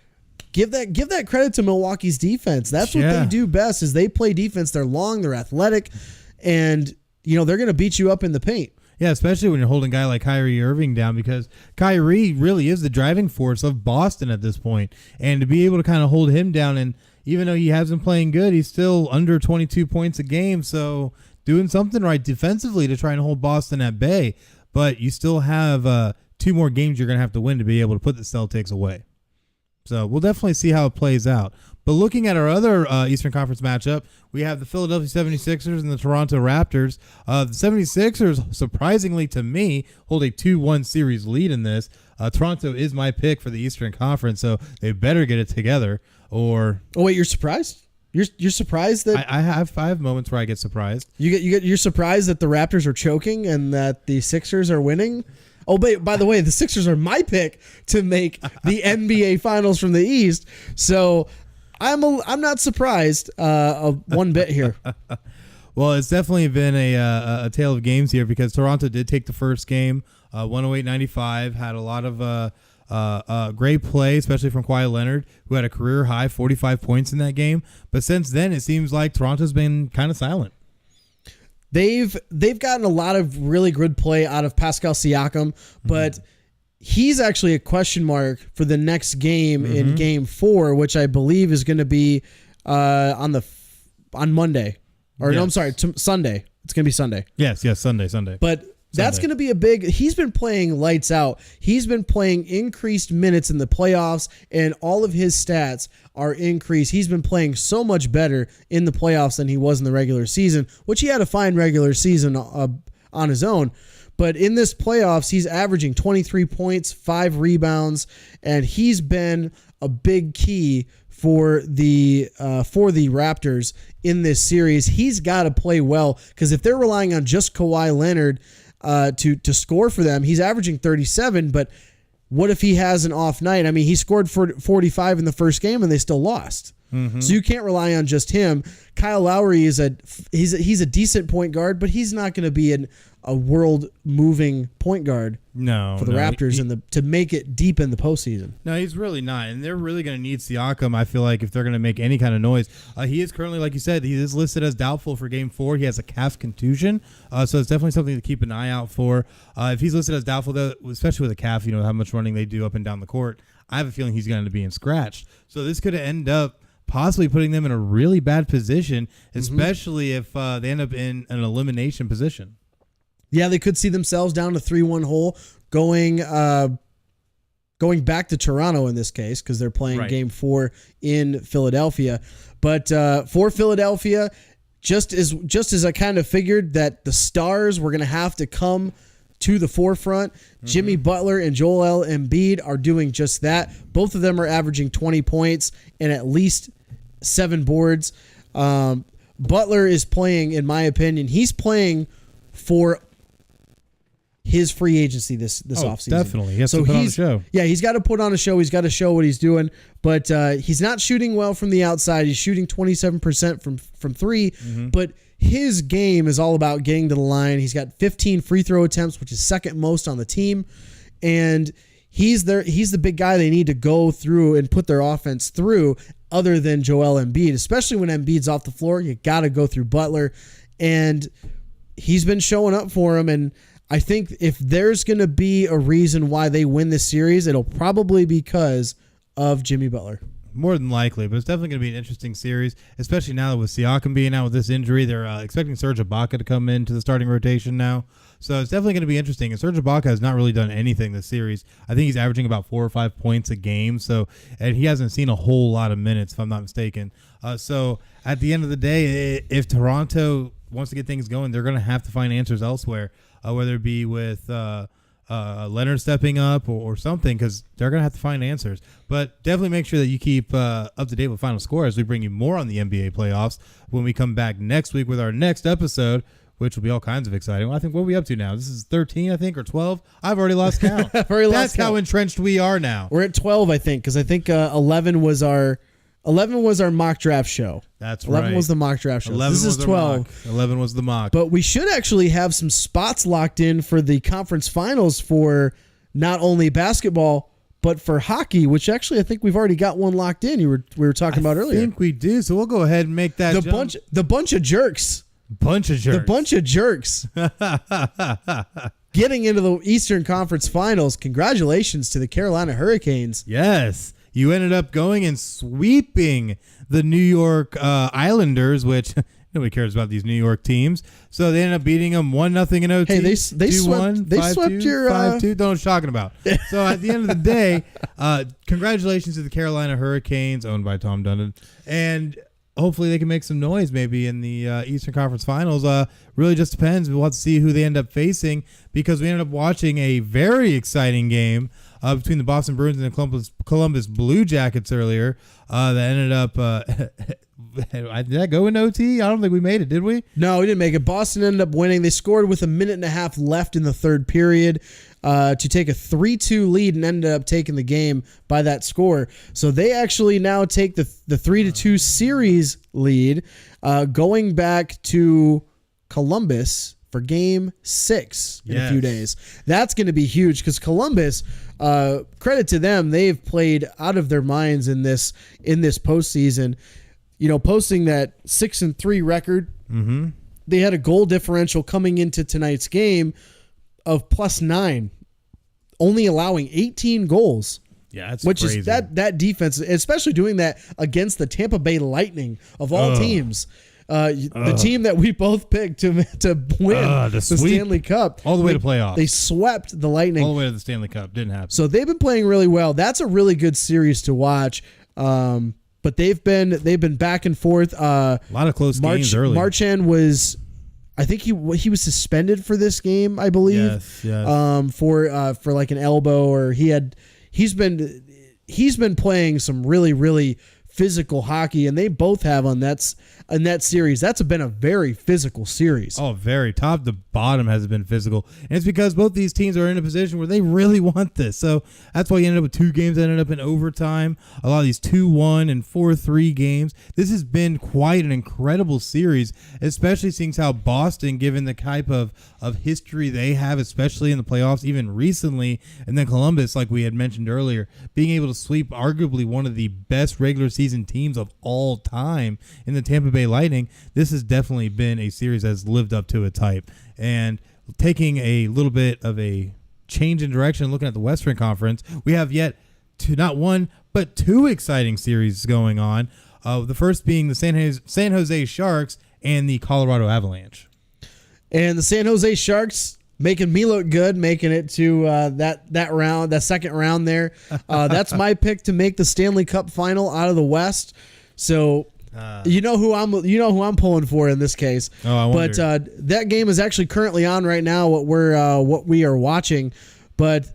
give that credit to Milwaukee's defense. That's what they do best is they play defense. They're long, they're athletic, and they're going to beat you up in the paint. Yeah, especially when you're holding a guy like Kyrie Irving down because Kyrie really is the driving force of Boston at this point. And to be able to kind of hold him down, and even though he hasn't playing good, he's still under 22 points a game. So doing something right defensively to try and hold Boston at bay. But you still have 2 more games you're going to have to win to be able to put the Celtics away. So we'll definitely see how it plays out. But looking at our other Eastern Conference matchup, we have the Philadelphia 76ers and the Toronto Raptors. The 76ers, surprisingly to me, hold a 2-1 series lead in this. Toronto is my pick for the Eastern Conference, so they better get it together. Oh, wait, you're surprised? You're surprised that I have moments where I get surprised. you're surprised that the Raptors are choking and that the Sixers are winning. Oh, by the way, the Sixers are my pick to make the NBA Finals from the East. So I'm not surprised one bit here. Well, it's definitely been a tale of games here because Toronto did take the first game, 108-95, had a lot of great play, especially from Kawhi Leonard, who had a career high 45 points in that game. But since then, it seems like Toronto's been kind of silent. They've gotten a lot of really good play out of Pascal Siakam, but he's actually a question mark for the next game in Game 4, which I believe is going to be on Monday. Or no, I'm sorry, Sunday. It's going to be Sunday. Yes, Sunday. But that's going to be a big. He's been playing lights out. He's been playing increased minutes in the playoffs, and all of his stats are increased. He's been playing so much better in the playoffs than he was in the regular season, which he had a fine regular season on his own. But in this playoffs, he's averaging 23 points, 5 rebounds, and he's been a big key for the Raptors in this series. He's got to play well because if they're relying on just Kawhi Leonard to score for them, he's averaging 37. But what if he has an off night? I mean, he scored for 45 in the first game and they still lost. So you can't rely on just him. Kyle Lowry is he's a decent point guard, but he's not going to be a world moving point guard for the Raptors to make it deep in the postseason. No, he's really not, and they're really going to need Siakam. I feel like if they're going to make any kind of noise, he is currently, like you said, he is listed as doubtful for Game 4. He has a calf contusion, so it's definitely something to keep an eye out for. If he's listed as doubtful, though, especially with a calf, you know how much running they do up and down the court. I have a feeling he's going to be scratched. So this could end up possibly putting them in a really bad position, especially if they end up in an elimination position. Yeah, they could see themselves down a 3-1 hole going back to Toronto in this case because they're playing Game 4 in Philadelphia. But for Philadelphia, just as I kind of figured that the stars were going to have to come to the forefront, Jimmy Butler and Joel Embiid are doing just that. Both of them are averaging 20 points and at least 7 boards. Butler is playing, in my opinion, he's playing for his free agency this offseason. Definitely. He has to put on a show. Yeah, he's got to put on a show. He's got to show what he's doing. But he's not shooting well from the outside. He's shooting 27% from 3. But his game is all about getting to the line. He's got 15 free throw attempts, which is second most on the team. And he's the big guy they need to go through and put their offense through other than Joel Embiid. Especially when Embiid's off the floor, you got to go through Butler. And he's been showing up for him. And I think if there's going to be a reason why they win this series, it'll probably be because of Jimmy Butler. More than likely, but it's definitely going to be an interesting series, especially now that with Siakam being out with this injury. They're expecting Serge Ibaka to come into the starting rotation now. So it's definitely going to be interesting. And Serge Ibaka has not really done anything this series. I think he's averaging about 4 or 5 points a game. And he hasn't seen a whole lot of minutes, if I'm not mistaken. So at the end of the day, if Toronto wants to get things going, they're going to have to find answers elsewhere. Whether it be with Leonard stepping up or something, because they're going to have to find answers. But definitely make sure that you keep up to date with Final Score as we bring you more on the NBA playoffs when we come back next week with our next episode, which will be all kinds of exciting. Well, I think what are we up to now? This is 13, I think, or 12? I've already lost count. That's how entrenched we are now. We're at 12, I think, because I think 11 was our mock draft show. That's 11 right. was the mock draft show. This is 12. 11 was the mock. But we should actually have some spots locked in for the conference finals for not only basketball, but for hockey, which actually I think we've already got one locked in. We were talking about earlier. I think we do. So we'll go ahead and make that the bunch of jerks. The bunch of jerks. Getting into the Eastern Conference Finals. Congratulations to the Carolina Hurricanes. Yes. You ended up going and sweeping the New York Islanders, which nobody cares about these New York teams. So they ended up beating them 1-0 in OT. Hey, they swept your 5-2. Don't know what you're talking about. So at the end of the day, congratulations to the Carolina Hurricanes, owned by Tom Dundon, and hopefully they can make some noise maybe in the Eastern Conference Finals. Really just depends. We'll have to see who they end up facing, because we ended up watching a very exciting game between the Boston Bruins and the Columbus Blue Jackets earlier that ended up Did that go in OT? I don't think we made it, did we? No, we didn't make it. Boston ended up winning. They scored with 1.5 minutes left in the third period to take a 3-2 lead and ended up taking the game by that score. So they actually now take the 3-2 series lead, going back to Columbus for game 6 in a few days. That's going to be huge because Columbus, credit to them, they've played out of their minds in this postseason. Posting that 6-3 record. Mm-hmm. They had a goal differential coming into tonight's game of +9, only allowing 18 goals. Yeah, that's which crazy. Is that defense, especially doing that against the Tampa Bay Lightning of all teams. The team that we both picked to win the Stanley Cup. All the way to playoffs. They swept the Lightning. All the way to the Stanley Cup. Didn't happen. So they've been playing really well. That's a really good series to watch. But they've been back and forth. A lot of close games early. Marchand was, I think he was suspended for this game, I believe. Yes. For like an elbow, or he's been playing some really, really physical hockey, and they both have in that series. That's been a very physical series. Oh, very top to bottom has been physical, and it's because both these teams are in a position where they really want this. So that's why you ended up with 2 games that ended up in overtime. A lot of these 2-1 and 4-3 games. This has been quite an incredible series, especially seeing how Boston, given the type of history they have, especially in the playoffs, even recently, and then Columbus, like we had mentioned earlier, being able to sweep arguably one of the best regular season teams of all time in the Tampa Bay Lightning. This has definitely been a series that's lived up to its hype. And taking a little bit of a change in direction, looking at the Western Conference, we have yet to not one but 2 exciting series going on. The first being the San Jose Sharks and the Colorado Avalanche. And the San Jose Sharks making me look good, making it to that second round there. That's my pick to make the Stanley Cup final out of the West. So you know who I'm pulling for in this case. Oh, I wonder. But that game is actually currently on right now. What we are watching, but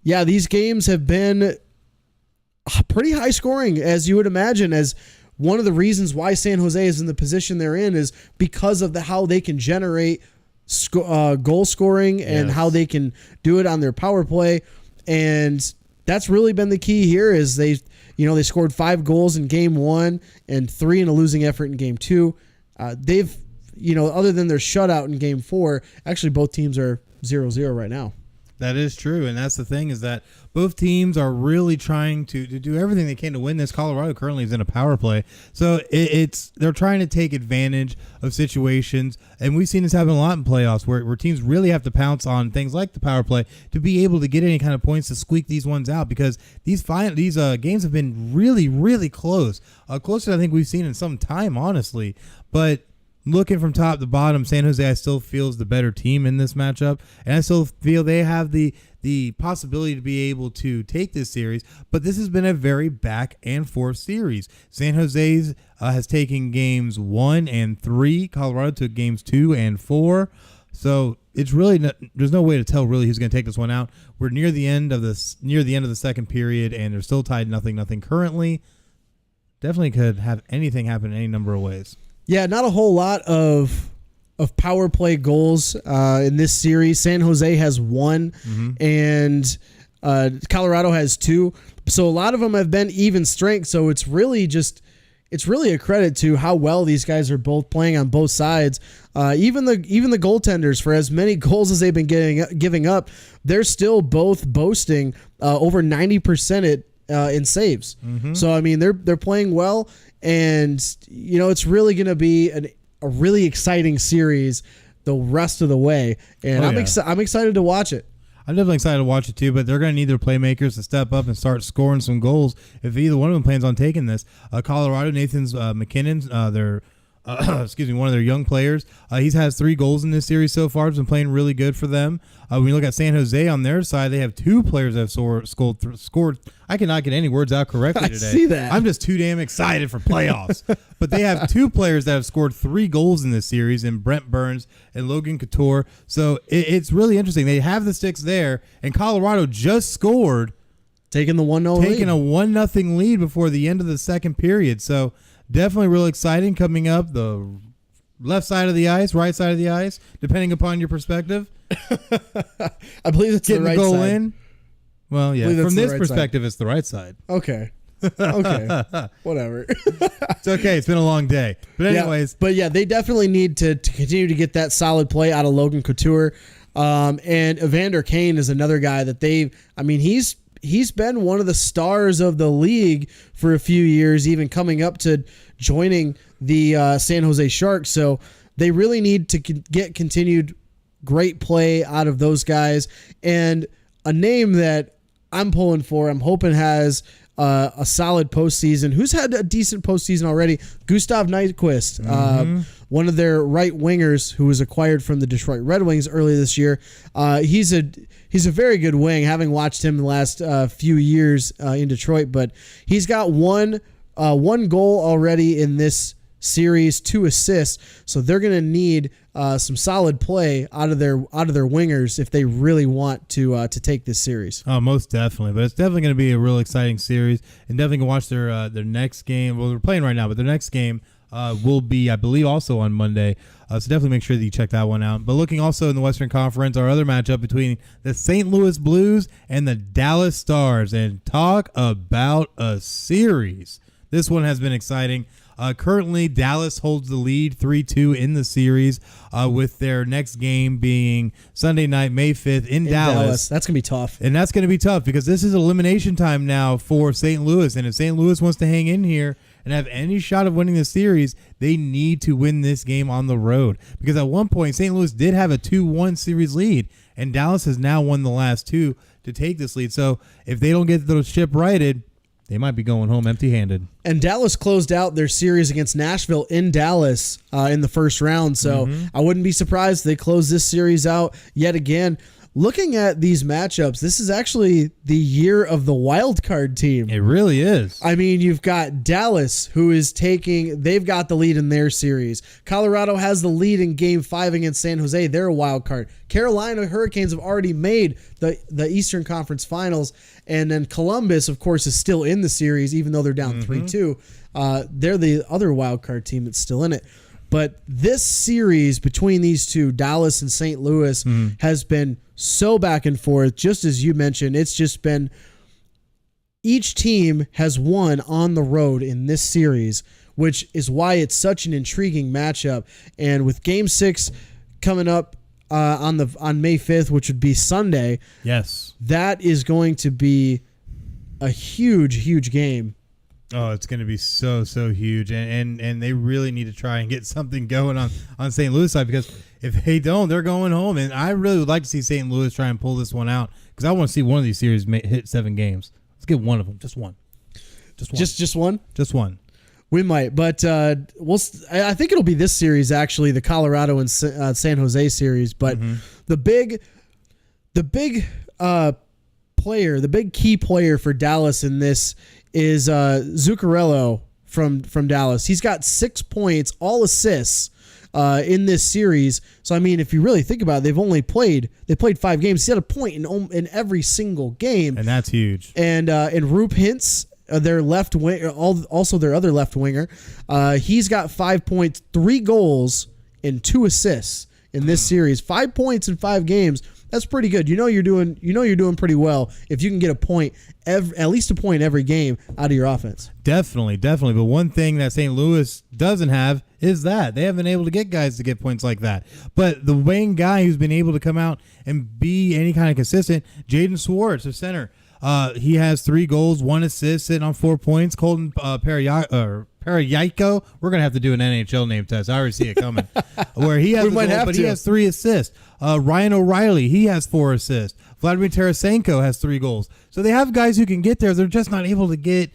yeah, these games have been pretty high scoring, as you would imagine. As one of the reasons why San Jose is in the position they're in is because of how they can generate goal scoring and how they can do it on their power play. And that's really been the key here is they scored 5 goals in game 1 and 3 in a losing effort in game 2. They've, other than their shutout in game 4, actually both teams are 0-0 right now. That is true, and that's the thing is that both teams are really trying to do everything they can to win this. Colorado currently is in a power play, so they're trying to take advantage of situations, and we've seen this happen a lot in playoffs where teams really have to pounce on things like the power play to be able to get any kind of points to squeak these ones out, because these games have been really, really close, closer than I think we've seen in some time, honestly, but looking from top to bottom, San Jose I still feel is the better team in this matchup, and I still feel they have the possibility to be able to take this series, but this has been a very back and forth series. San Jose has taken games 1 and 3. Colorado took games 2 and 4. So it's really there's no way to tell really who's going to take this one out. We're near the end of the second period, and they're still tied 0-0 currently. Definitely could have anything happen in any number of ways. Yeah, not a whole lot of power play goals in this series. San Jose has 1, and Colorado has 2. So a lot of them have been even strength. So it's really a credit to how well these guys are both playing on both sides. Even the goaltenders, for as many goals as they've been giving up, they're still both boasting over 90% in saves. So I mean they're playing well. And, it's really going to be a really exciting series the rest of the way. And I'm excited to watch it. I'm definitely excited to watch it too, but they're going to need their playmakers to step up and start scoring some goals if either one of them plans on taking this. Colorado, Nathan's McKinnon, one of their young players. He has 3 goals in this series so far. He's been playing really good for them. When you look at San Jose on their side, they have 2 players that have scored. I cannot get any words out correctly today. I see that. I'm just too damn excited for playoffs. But they have 2 players that have scored 3 goals in this series, in Brent Burns and Logan Couture. So it's really interesting. They have the sticks there, and Colorado just scored, taking the 1-0 lead. Taking a 1-0 lead before the end of the second period. So definitely real exciting coming up. The left side of the ice, right side of the ice, depending upon your perspective. I believe it's Getting the right the goal side. in. Well, yeah. Believe that's From the this right perspective, it's the right side. Okay. Okay. Whatever. It's okay. It's been a long day. But anyways. They definitely need to continue to get that solid play out of Logan Couture. And Evander Kane is another guy that he's been one of the stars of the league for a few years, even coming up to joining the San Jose Sharks. So they really need to get continued great play out of those guys. And a name that I'm pulling for, I'm hoping has a solid postseason. Who's had a decent postseason already? Gustav Nyquist, one of their right wingers who was acquired from the Detroit Red Wings earlier this year. He's a very good wing, having watched him the last few years in Detroit. But he's got one goal already in this series, 2 assists. So they're going to need some solid play out of their wingers if they really want to take this series. Oh, most definitely. But it's definitely going to be a real exciting series, and definitely can watch their next game. Well, they're playing right now, but their next game will be, I believe, also on Monday. So definitely make sure that you check that one out. But looking also in the Western Conference, our other matchup between the St. Louis Blues and the Dallas Stars, and talk about a series. This one has been exciting. Currently, Dallas holds the lead 3-2 in the series, with their next game being Sunday night, May 5th in Dallas. That's going to be tough. And that's going to be tough because this is elimination time now for St. Louis. And if St. Louis wants to hang in here and have any shot of winning the series, they need to win this game on the road. Because at one point, St. Louis did have a 2-1 series lead, and Dallas has now won the last 2 to take this lead. So if they don't get the ship righted, they might be going home empty-handed. And Dallas closed out their series against Nashville in Dallas in the first round. So I wouldn't be surprised if they close this series out yet again. Looking at these matchups, this is actually the year of the wild card team. It really is. I mean, you've got Dallas, who is they've got the lead in their series. Colorado has the lead in Game 5 against San Jose. They're a wild card. Carolina Hurricanes have already made the Eastern Conference Finals. And then Columbus, of course, is still in the series, even though they're down 3-2. They're the other wild card team that's still in it. But this series between these two, Dallas and St. Louis, has been so back and forth. Just as you mentioned, it's just been each team has won on the road in this series, which is why it's such an intriguing matchup. And with Game 6 coming up on May 5th, which would be Sunday, yes, that is going to be a huge game. Oh, it's going to be so huge, and they really need to try and get something going on St. Louis side, because if they don't, they're going home. And I really would like to see St. Louis try and pull this one out, because I want to see one of these series hit 7 games. Let's get one of them, just one. Just one. Just one. We might, but I think it'll be this series actually, the Colorado and San Jose series. But the big player, the big key player for Dallas in this is Zuccarello from Dallas. He's got 6 points, all assists in this series. So I mean, if you really think about it, they played 5 games. He had a point in every single game, and that's huge. And Roop Hintz, their left wing, also their other left winger, he's got 5 points, 3 goals, and 2 assists in this series. 5 points in 5 games. That's pretty good. You know you're doing pretty well if you can get at least a point every game out of your offense. Definitely. But one thing that St. Louis doesn't have is that they haven't been able to get guys to get points like that. But the main guy who's been able to come out and be any kind of consistent, Jaden Schwartz, the center. He has 3 goals, 1 assist, sitting on 4 points. Colton Parayko, we're gonna have to do an NHL name test. I already see it coming. Where he has, he has 3 assists. Ryan O'Reilly, he has 4 assists. Vladimir Tarasenko has 3 goals. So they have guys who can get there. They're just not able to get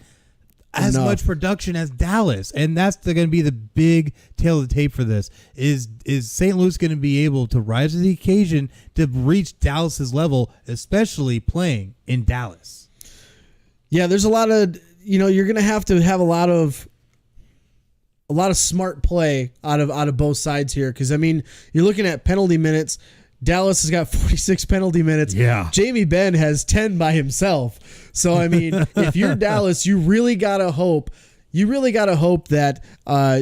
as much production as Dallas, and that's going to be the big tail of the tape for this. Is St. Louis going to be able to rise to the occasion to reach Dallas's level, especially playing in Dallas? Yeah, there's a lot of you're going to have a lot of smart play out of both sides here, because I mean, you're looking at penalty minutes. Dallas has got 46 penalty minutes. Yeah. Jamie Benn has 10 by himself. So, I mean, if you're Dallas, you really got to hope you really got to hope that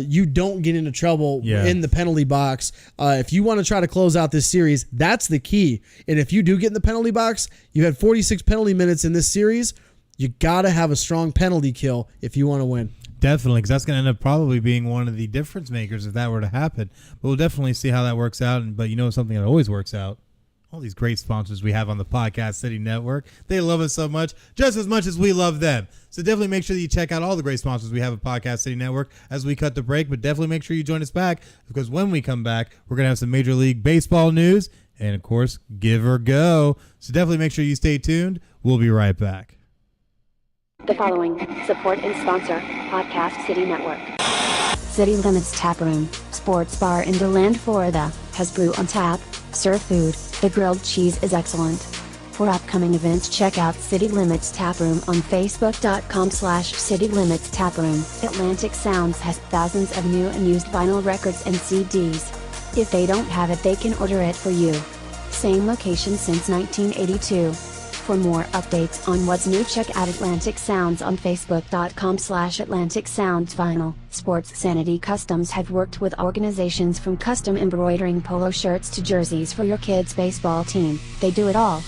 you don't get into trouble in the penalty box. If you want to try to close out this series, that's the key. And if you do get in the penalty box, you had 46 penalty minutes in this series. You got to have a strong penalty kill if you want to win. Definitely, because that's going to end up probably being one of the difference makers if that were to happen. But we'll definitely see how that works out. But you know something that always works out? All these great sponsors we have on the Podcast City Network. They love us so much, just as much as we love them. So definitely make sure that you check out all the great sponsors we have at Podcast City Network as we cut the break. But definitely make sure you join us back, because when we come back, we're going to have some Major League Baseball news and, of course, Give or Go. So definitely make sure you stay tuned. We'll be right back. The following support and sponsor Podcast City Network. City Limits Tap Room, sports bar in DeLand, Florida, has brew on tap, serve food, the grilled cheese is excellent. For upcoming events, check out City Limits Tap Room on Facebook.com/City Limits Tap Room. Atlantic Sounds has thousands of new and used vinyl records and CDs. If they don't have it, they can order it for you. Same location since 1982. For more updates on what's new, check out Atlantic Sounds on Facebook.com/Atlantic Sounds Vinyl. Sports Sanity Customs have worked with organizations from custom embroidering polo shirts to jerseys for your kids' baseball team. They do it all.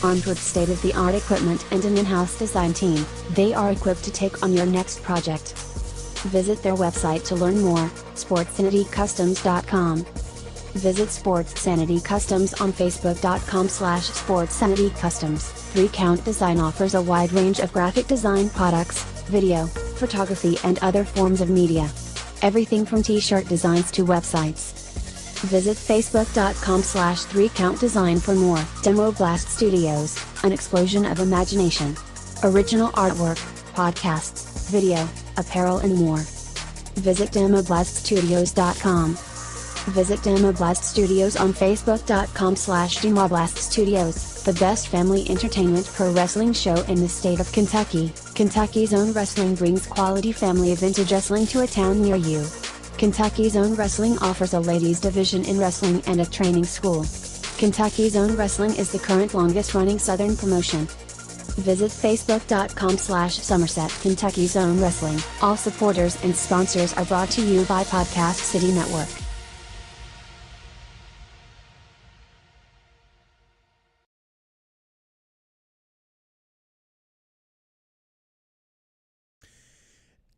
Armed with state-of-the-art equipment and an in-house design team, they are equipped to take on your next project. Visit their website to learn more, sportsanitycustoms.com. Visit Sports Sanity Customs on Facebook.com/Sports Sanity Customs. 3-Count Design offers a wide range of graphic design products, video, photography and other forms of media. Everything from t-shirt designs to websites. Visit Facebook.com/3Count Design for more. Demo Blast Studios, an explosion of imagination. Original artwork, podcasts, video, apparel and more. Visit DemoBlastStudios.com. Visit Demo Blast Studios on Facebook.com/Demoblast Studios, the best family entertainment pro wrestling show in the state of Kentucky. Kentucky's Own Wrestling brings quality family vintage wrestling to a town near you. Kentucky's Own Wrestling offers a ladies division in wrestling and a training school. Kentucky's Own Wrestling is the current longest running Southern promotion. Visit Facebook.com/Somerset Kentucky's Own Wrestling. All supporters and sponsors are brought to you by Podcast City Network.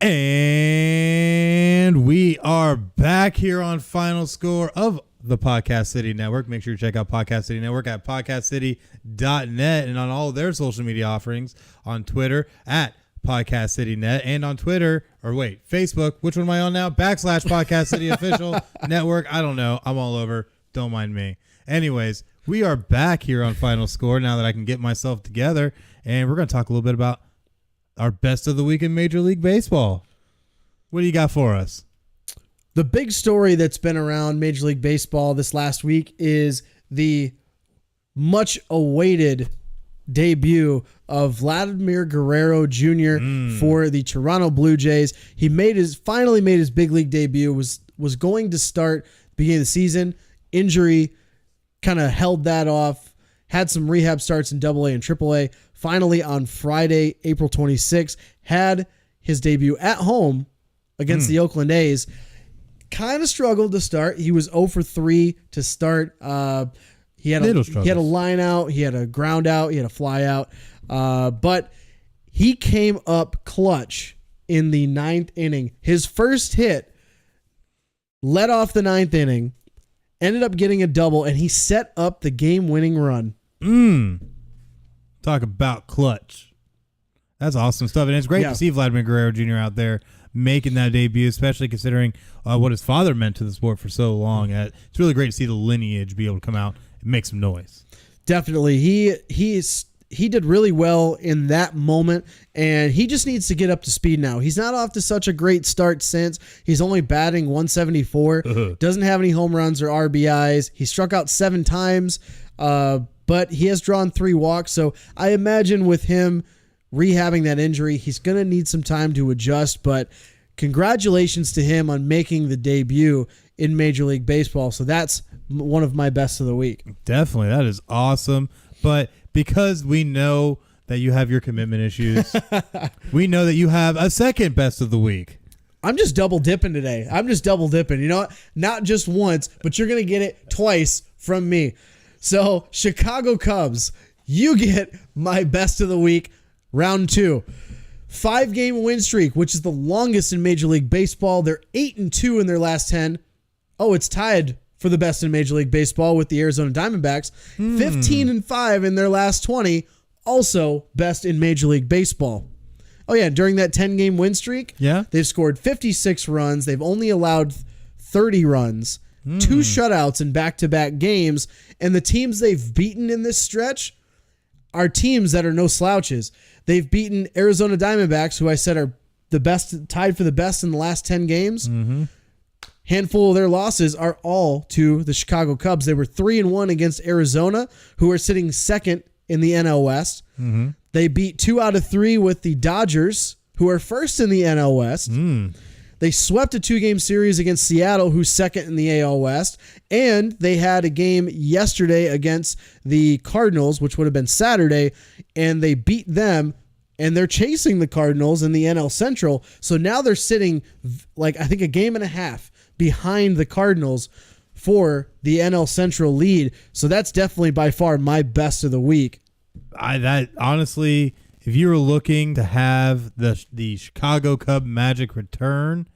And we are back here on Final Score of the Podcast City Network. Make sure you check out Podcast City Network at podcastcity.net and on all of their social media offerings on Twitter at Podcast City Net and on Facebook. Which one am I on now? /Podcast City Official Network. I don't know. I'm all over. Don't mind me. Anyways, we are back here on Final Score now that I can get myself together, and we're going to talk a little bit about our best of the week in Major League Baseball. What do you got for us? The big story that's been around Major League Baseball this last week is the much awaited debut of Vladimir Guerrero Jr. for the Toronto Blue Jays. He finally made his big league debut, was going to start beginning of the season. Injury kind of held that off, had some rehab starts in AA and AAA. Finally, on Friday, April 26th, had his debut at home against the Oakland A's. Kind of struggled to start. He was 0 for 3 to start. He had a line out, he had a ground out, he had a fly out. But he came up clutch in the 9th inning. His first hit led off the 9th inning, ended up getting a double, and he set up the game-winning run. Talk about clutch. That's awesome stuff. And it's great to see Vladimir Guerrero Jr. out there making that debut, especially considering what his father meant to the sport for so long. It's really great to see the lineage be able to come out and make some noise. Definitely. He did really well in that moment, and he just needs to get up to speed now. He's not off to such a great start since. He's only batting 174, doesn't have any home runs or RBIs. He struck out 7 times, but he has drawn 3 walks. So I imagine with him rehabbing that injury, he's going to need some time to adjust. But congratulations to him on making the debut in Major League Baseball. So that's one of my best of the week. Definitely. That is awesome. But because we know that you have your commitment issues. We know that you have a second best of the week. I'm just double dipping today. You know what? Not just once, but you're going to get it twice from me. So, Chicago Cubs, you get my best of the week, round 2. 5-game win streak, which is the longest in Major League Baseball. They're 8-2 in their last 10. Oh, it's tied for the best in Major League Baseball with the Arizona Diamondbacks. 15-5 in their last 20. Also best in Major League Baseball. Oh, yeah, during that 10-game win streak, they've scored 56 runs. They've only allowed 30 runs, 2 shutouts in back-to-back games, and the teams they've beaten in this stretch are teams that are no slouches. They've beaten Arizona Diamondbacks, who I said are the best, tied for the best in the last 10 games. Handful of their losses are all to the Chicago Cubs. They were 3-1 against Arizona, who are sitting second in the NL West. They beat 2 out of 3 with the Dodgers, who are first in the NL West. They swept a 2-game series against Seattle, who's second in the AL West. And they had a game yesterday against the Cardinals, which would have been Saturday, and they beat them, and they're chasing the Cardinals in the NL Central. So now they're sitting, like, I think a game and a half behind the Cardinals for the NL Central lead. So that's definitely by far my best of the week. That honestly, if you were looking to have the Chicago Cub magic return,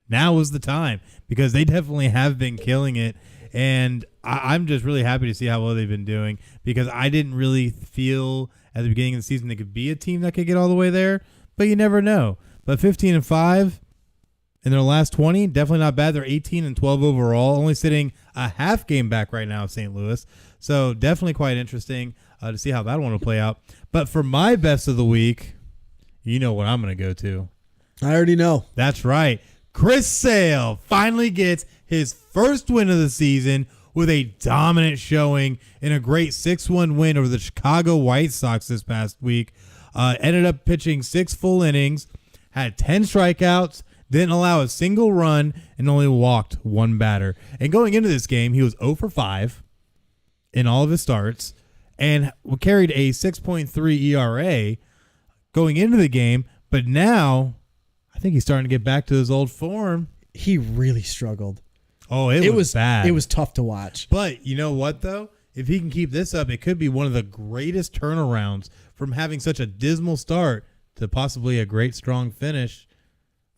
now was the time, because they definitely have been killing it. And I'm just really happy to see how well they've been doing, because I didn't really feel at the beginning of the season they could be a team that could get all the way there, but you never know. But 15-5 in their last 20, definitely not bad. They're 18-12 overall, only sitting a half game back right now of St. Louis. So definitely quite interesting to see how that one will play out. But for my best of the week, you know what I'm going to go to. I already know. That's right. Chris Sale finally gets his first win of the season with a dominant showing in a great 6-1 win over the Chicago White Sox this past week. Ended up pitching 6 full innings, had 10 strikeouts, didn't allow a single run, and only walked 1 batter. And going into this game, he was 0 for 5 in all of his starts and carried a 6.3 ERA going into the game. But now I think he's starting to get back to his old form. He really struggled. Oh, it was bad. It was tough to watch. But you know what, though? If he can keep this up, it could be one of the greatest turnarounds from having such a dismal start to possibly a great, strong finish.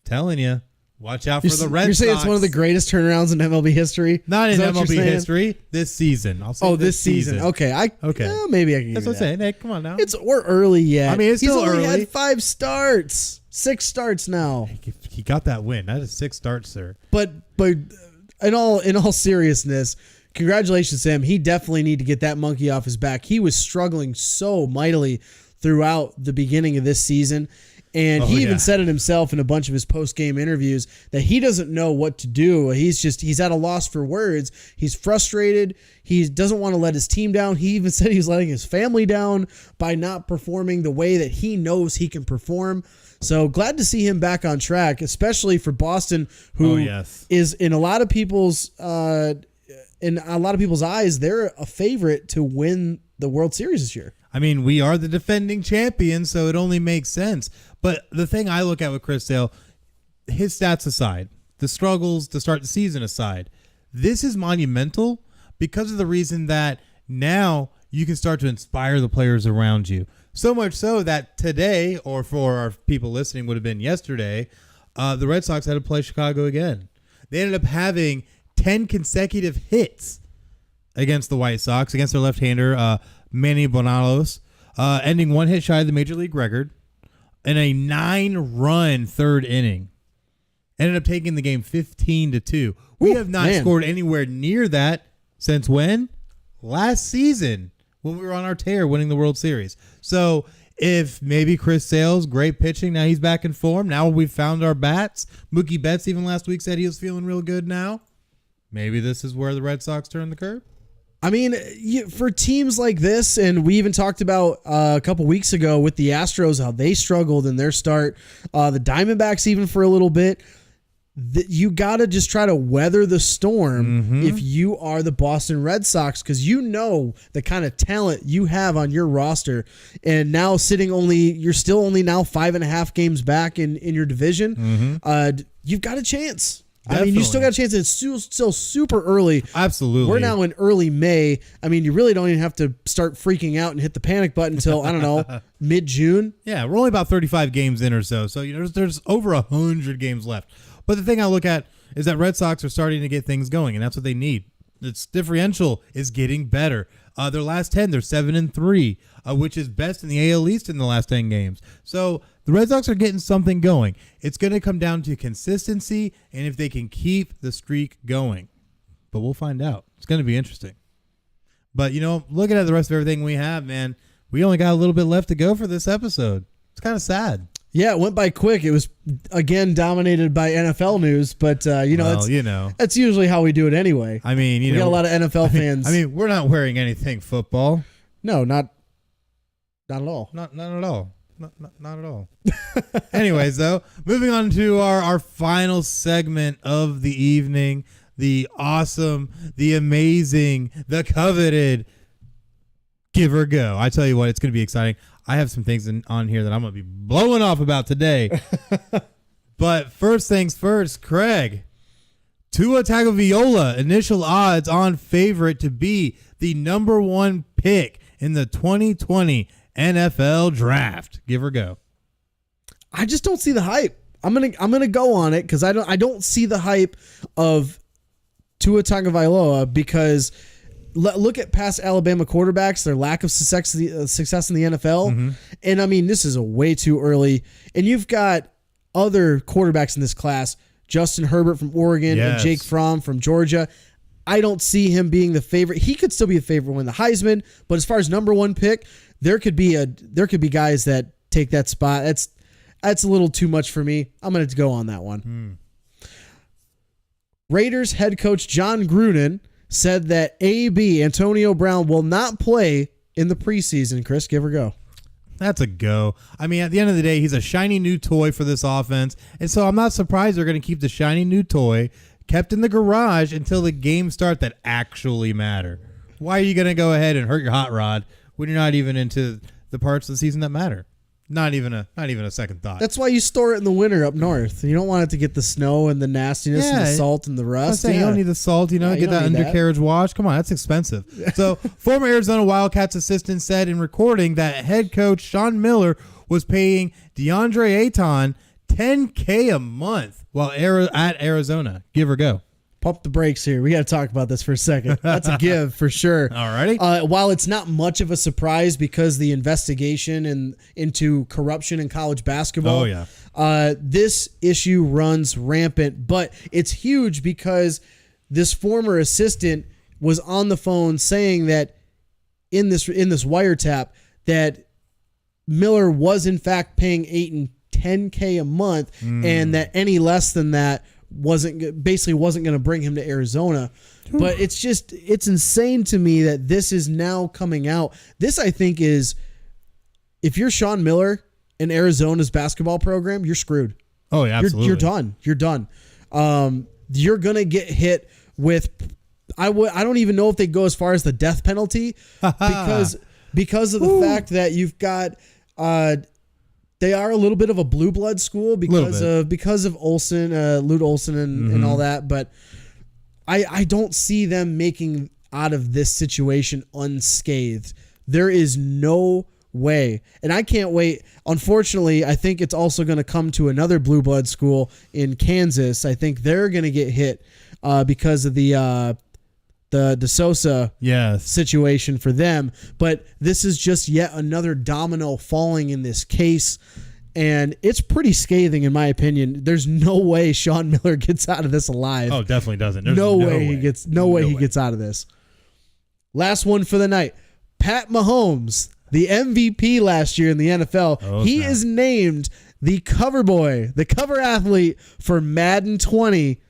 Telling you, watch out for the Red Sox. You're saying it's one of the greatest turnarounds in MLB history? Not in MLB history. This season. I'll say this season. Okay. Maybe I can. That's what I'm saying. Hey, come on now. We're early yet. I mean, it's still early. He's only had 5 starts. 6 starts now. He got that win. That is 6 starts, sir. But in all seriousness, congratulations to him. He definitely need to get that monkey off his back. He was struggling so mightily throughout the beginning of this season. And he even said it himself in a bunch of his post-game interviews that he doesn't know what to do. He's at a loss for words. He's frustrated. He doesn't want to let his team down. He even said he's letting his family down by not performing the way that he knows he can perform. So glad to see him back on track, especially for Boston, who is in a lot of people's eyes, they're a favorite to win the World Series this year. I mean, we are the defending champions, so it only makes sense. But the thing I look at with Chris Sale, his stats aside, the struggles to start the season aside, this is monumental because of the reason that now you can start to inspire the players around you. So much so that today, or for our people listening, would have been yesterday, the Red Sox had to play Chicago again. They ended up having 10 consecutive hits against the White Sox, against their left-hander, Manny Bonalos, ending 1 hit shy of the Major League record in a 9-run third inning. Ended up taking the game 15-2. We have not scored anywhere near that since when? Last season, when we were on our tear winning the World Series. So if maybe Chris Sale's great pitching, now he's back in form. Now we've found our bats. Mookie Betts even last week said he was feeling real good now. Maybe this is where the Red Sox turn the curve. I mean, for teams like this, and we even talked about a couple weeks ago with the Astros, how they struggled in their start, the Diamondbacks even for a little bit, you got to just try to weather the storm if you are the Boston Red Sox, because you know the kind of talent you have on your roster, and now you're still only now 5.5 games back in your division. You've got a chance. Definitely. I mean, you still got a chance. It's still super early. Absolutely. We're now in early May. I mean, you really don't even have to start freaking out and hit the panic button until, I don't know, mid-June. Yeah, we're only about 35 games in or so. So there's over 100 games left. But the thing I look at is that Red Sox are starting to get things going, and that's what they need. Its differential is getting better. Their last 10, they're 7-3, which is best in the AL East in the last 10 games. So the Red Sox are getting something going. It's going to come down to consistency and if they can keep the streak going. But we'll find out. It's going to be interesting. But, looking at the rest of everything we have, man, we only got a little bit left to go for this episode. It's kind of sad. Yeah, it went by quick. It was, again, dominated by NFL news, but, that's usually how we do it anyway. I mean, we got a lot of NFL fans. I mean, we're not wearing anything football. No, not at all. Not at all. Not at all. Anyways, though, moving on to our final segment of the evening, the awesome, the amazing, the coveted Give or Go. I tell you what, it's going to be exciting. I have some things on here that I'm going to be blowing off about today. But first things first, Craig. Tua Tagovailoa, initial odds on favorite to be the number 1 pick in the 2020 NFL Draft. Give or Go. I just don't see the hype. I'm gonna go on it because I don't see the hype of Tua Tagovailoa, because look at past Alabama quarterbacks, their lack of success in the NFL. And I mean, this is a way too early. And you've got other quarterbacks in this class, Justin Herbert from Oregon and Jake Fromm from Georgia. I don't see him being the favorite. He could still be a favorite to win the Heisman, but as far as number 1 pick, there could be guys that take that spot. That's a little too much for me. I'm going to go on that one. Raiders head coach John Gruden said that AB, Antonio Brown, will not play in the preseason. Chris, give or go? That's a go. I mean, at the end of the day, he's a shiny new toy for this offense, and so I'm not surprised they're going to keep the shiny new toy kept in the garage until the games start that actually matter. Why are you going to go ahead and hurt your hot rod when you're not even into the parts of the season that matter? Not even a second thought. That's why you store it in the winter up north. You don't want it to get the snow and the nastiness and the salt and the rust. You don't need the salt, get that undercarriage wash. Come on, that's expensive. So, former Arizona Wildcats assistant said in recording that head coach Sean Miller was paying DeAndre Ayton $10K a month while at Arizona. Give or go? Pump the brakes here. We got to talk about this for a second. That's a give for sure. Alrighty. While it's not much of a surprise because the investigation into corruption in college basketball, this issue runs rampant. But it's huge because this former assistant was on the phone saying that in this wiretap that Miller was in fact paying Ayton $10K a month, and that any less than that wasn't going to bring him to Arizona. But it's insane to me that this is now coming out. This, I think, is, if you're Sean Miller in Arizona's basketball program, you're screwed. Oh, yeah, absolutely. You're done. You're going to get hit with, I don't even know if they go as far as the death penalty because of the fact that you've got, they are a little bit of a blue blood school because of Olsen, Lute Olsen and all that. But I don't see them making out of this situation unscathed. There is no way. And I can't wait. Unfortunately, I think it's also going to come to another blue blood school in Kansas. I think they're going to get hit because of the Sosa situation for them. But this is just yet another domino falling in this case, and it's pretty scathing in my opinion. There's no way Sean Miller gets out of this alive. Oh, definitely doesn't. There's no way he gets out of this. Last one for the night. Pat Mahomes, the MVP last year in the NFL. He is named the cover boy, the cover athlete for Madden 20.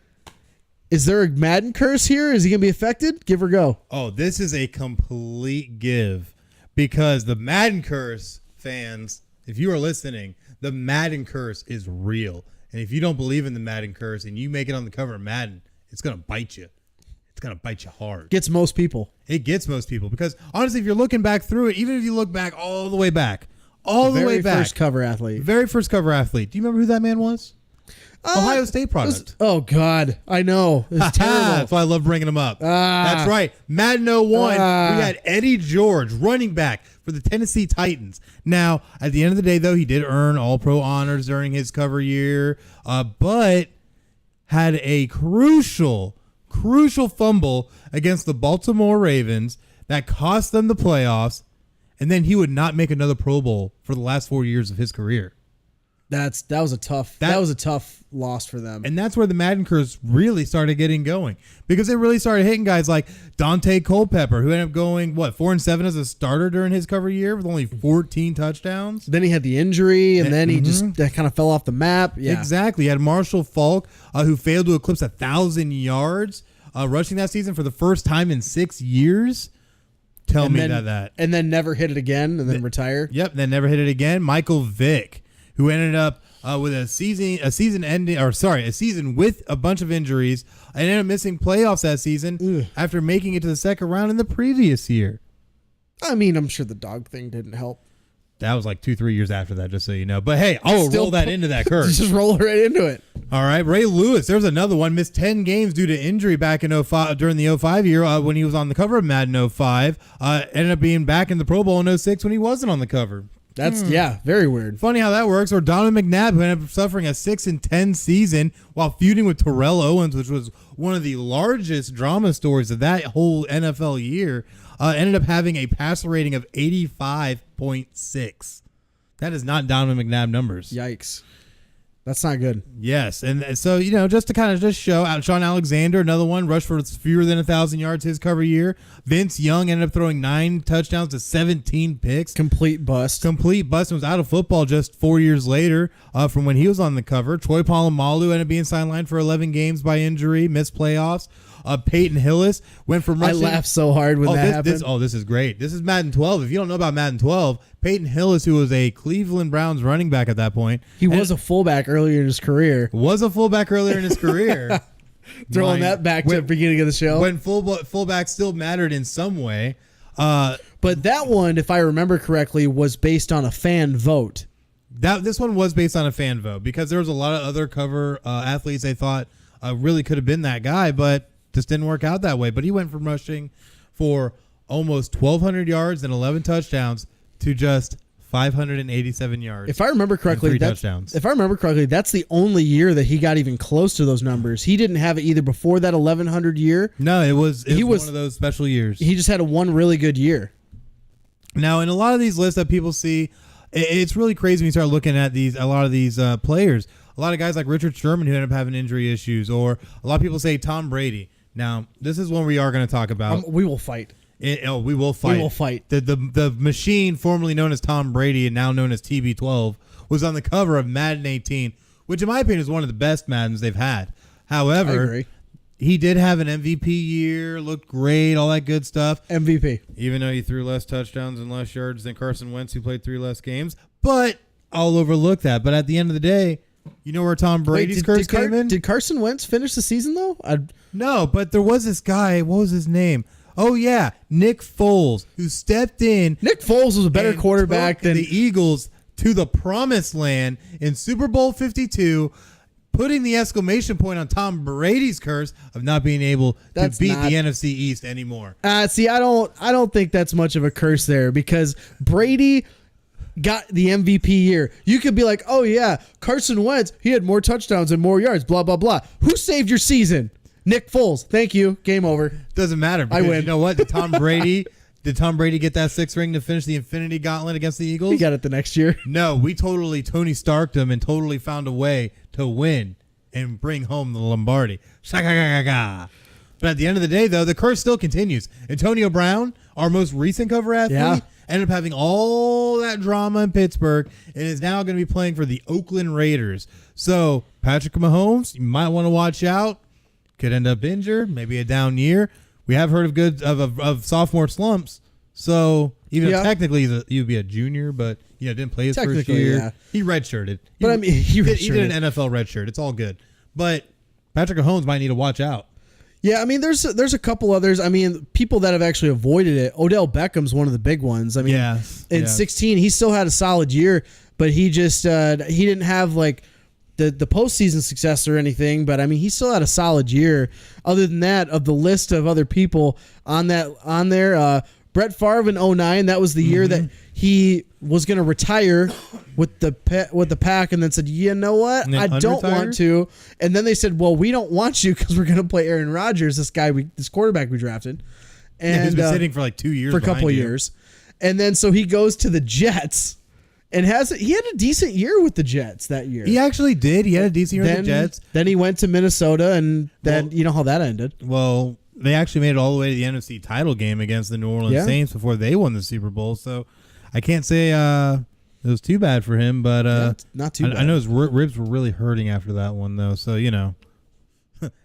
Is there a Madden curse here? Is he going to be affected? Give or go? Oh, this is a complete give, because the Madden curse fans, if you are listening, the Madden curse is real. And if you don't believe in the Madden curse and you make it on the cover of Madden, it's going to bite you. It's going to bite you hard. Gets most people. It gets most people because, honestly, if you're looking back through it, even if you look back all the way back, all the way back. Very first cover athlete. Very first cover athlete. Do you remember who that man was? Ohio State product. Oh, God. I know. It's terrible. That's why I love bringing him up. That's right. Madden 01, we had Eddie George, running back for the Tennessee Titans. Now, at the end of the day, though, he did earn All-Pro honors during his cover year, but had a crucial fumble against the Baltimore Ravens that cost them the playoffs, and then he would not make another Pro Bowl for the last 4 years of his career. That was a tough loss for them. And that's where the Madden curse really started getting going, because it really started hitting guys like Dante Culpepper, who ended up going 4-7 as a starter during his cover year with only 14 touchdowns. Then he had the injury, and then he just kind of fell off the map. Yeah, exactly. He had Marshall Faulk, who failed to eclipse 1,000 yards rushing that season for the first time in 6 years. And then never hit it again, and then retire. Yep, then never hit it again. Michael Vick, who ended up with a season with a bunch of injuries, and ended up missing playoffs that season after making it to the second round in the previous year. I mean, I'm sure the dog thing didn't help. That was like 2-3 years after that, just so you know. But hey, I'll roll that into that curse. Just roll right into it. All right, Ray Lewis. There's another one. Missed 10 games due to injury back in 05 during the 05 year when he was on the cover of Madden 05. Ended up being back in the Pro Bowl in 06 when he wasn't on the cover. That's very weird. Funny how that works. Or Donovan McNabb, who ended up suffering a 6-10 season while feuding with Terrell Owens, which was one of the largest drama stories of that whole NFL year, ended up having a passer rating of 85.6. That is not Donovan McNabb numbers. Yikes. That's not good. Yes, and so, just to kind of just show out, Sean Alexander, another one, rushed for fewer than 1,000 yards his cover year. Vince Young ended up throwing 9 touchdowns to 17 picks. Complete bust. And was out of football just 4 years later from when he was on the cover. Troy Polamalu ended up being sidelined for 11 games by injury, missed playoffs. Peyton Hillis went from rushing. I laughed so hard when that happened. This is great. This is Madden 12. If you don't know about Madden 12, Peyton Hillis, who was a Cleveland Browns running back at that point. He was a fullback earlier in his career. Throwing that back to the beginning of the show. When fullback still mattered in some way. But that one, if I remember correctly, was based on a fan vote. This one was based on a fan vote because there was a lot of other cover athletes they thought really could have been that guy, but just didn't work out that way. But he went from rushing for almost 1,200 yards and 11 touchdowns to just 587 yards. If I remember correctly, that's the only year that he got even close to those numbers. He didn't have it either before that 1,100 year. No, it was one of those special years. He just had one really good year. Now, in a lot of these lists that people see, it's really crazy when you start looking at a lot of these players. A lot of guys like Richard Sherman who end up having injury issues, or a lot of people say Tom Brady. Now, this is one we are going to talk about. We will fight. We will fight. We will fight. The machine, formerly known as Tom Brady and now known as TB12, was on the cover of Madden 18, which in my opinion is one of the best Maddens they've had. However, he did have an MVP year, looked great, all that good stuff. MVP. Even though he threw less touchdowns and less yards than Carson Wentz, who played 3 less games. But I'll overlook that. But at the end of the day, you know where Tom Brady's curse came in? Did Carson Wentz finish the season, though? No, but there was this guy. What was his name? Oh, yeah. Nick Foles, who stepped in. Nick Foles was a better quarterback than the Eagles to the promised land in Super Bowl 52, putting the exclamation point on Tom Brady's curse of not being able to beat the NFC East anymore. See, I don't think that's much of a curse there, because Brady got the MVP year. You could be like, oh yeah, Carson Wentz, he had more touchdowns and more yards, blah, blah, blah. Who saved your season? Nick Foles. Thank you. Game over. Doesn't matter. I win. You know what? Did Tom Brady get that 6th ring to finish the Infinity Gauntlet against the Eagles? He got it the next year. No, we totally Tony Starked him and totally found a way to win and bring home the Lombardi. But at the end of the day, though, the curse still continues. Antonio Brown, our most recent cover athlete, ended up having all that drama in Pittsburgh and is now going to be playing for the Oakland Raiders. So Patrick Mahomes, you might want to watch out. Could end up injured, maybe a down year. We have heard of sophomore slumps. So Even though technically you'd be a junior, but didn't play his first year. Yeah. He redshirted. But I mean, he did an NFL redshirt. It's all good. But Patrick Mahomes might need to watch out. Yeah, I mean, there's a couple others. I mean, people that have actually avoided it. Odell Beckham's one of the big ones. I mean, in 16, he still had a solid year, but he just he didn't have like the postseason success or anything. But I mean, he still had a solid year. Other than that, of the list of other people on there, Brett Favre in 09, that was the year that he was going to retire with the Pack, and then said, you know what, I don't want to. And then they said, well, we don't want you because we're going to play Aaron Rodgers, this quarterback we drafted. And he's been sitting for like 2 years. For a couple of years. And then so he goes to the Jets and he had a decent year with the Jets that year. He actually did. He had a decent year with the Jets. Then he went to Minnesota, and then you know how that ended. Well, they actually made it all the way to the NFC title game against the New Orleans Saints before they won the Super Bowl. So I can't say it was too bad for him, but not too bad. I know his ribs were really hurting after that one, though. So,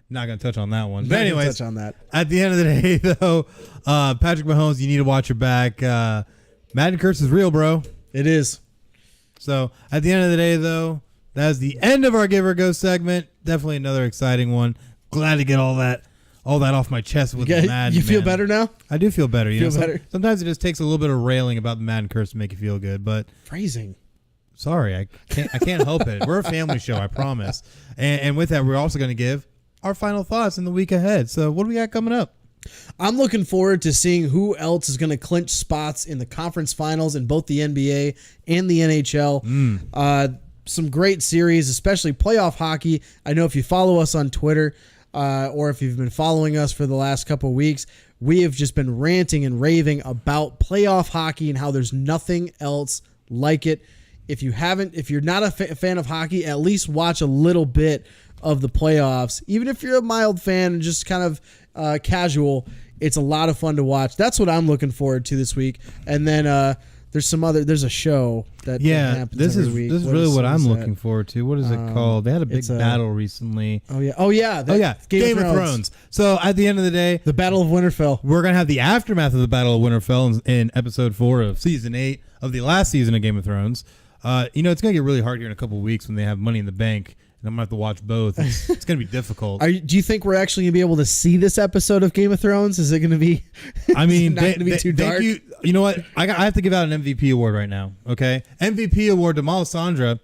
not going to touch on that one. But anyways, touch on that. At the end of the day, though, Patrick Mahomes, you need to watch your back. Madden curse is real, bro. It is. So at the end of the day, though, that's the end of our Give or Go segment. Definitely another exciting one. Glad to get all that off my chest with the Madden. You feel better now? I do feel better. Better? Sometimes it just takes a little bit of railing about the Madden curse to make you feel good. But phrasing. Sorry, I can't help it. We're a family show, I promise. And with that, we're also going to give our final thoughts in the week ahead. So what do we got coming up? I'm looking forward to seeing who else is going to clinch spots in the conference finals in both the NBA and the NHL. Some great series, especially playoff hockey. I know if you follow us on Twitter or if you've been following us for the last couple of weeks, we have just been ranting and raving about playoff hockey and how there's nothing else like it. If you're not a fan of hockey, at least watch a little bit of the playoffs. Even if you're a mild fan and just kind of casual, it's a lot of fun to watch. That's what I'm looking forward to this week. And then there's a show that happens every week. This is really what I'm looking forward to. What is it called? They had a big battle recently. Oh yeah. Game of Thrones. So at the end of the day, the Battle of Winterfell. We're gonna have the aftermath of the Battle of Winterfell in episode 4 of season 8 of the last season of Game of Thrones. It's gonna get really hard here in a couple of weeks when they have Money in the Bank. And I'm going to have to watch both. It's going to be difficult. Do you think we're actually going to be able to see this episode of Game of Thrones? Is it going to be I mean, not going to be too dark? You know what? I have to give out an MVP award right now, okay? MVP award to Melisandre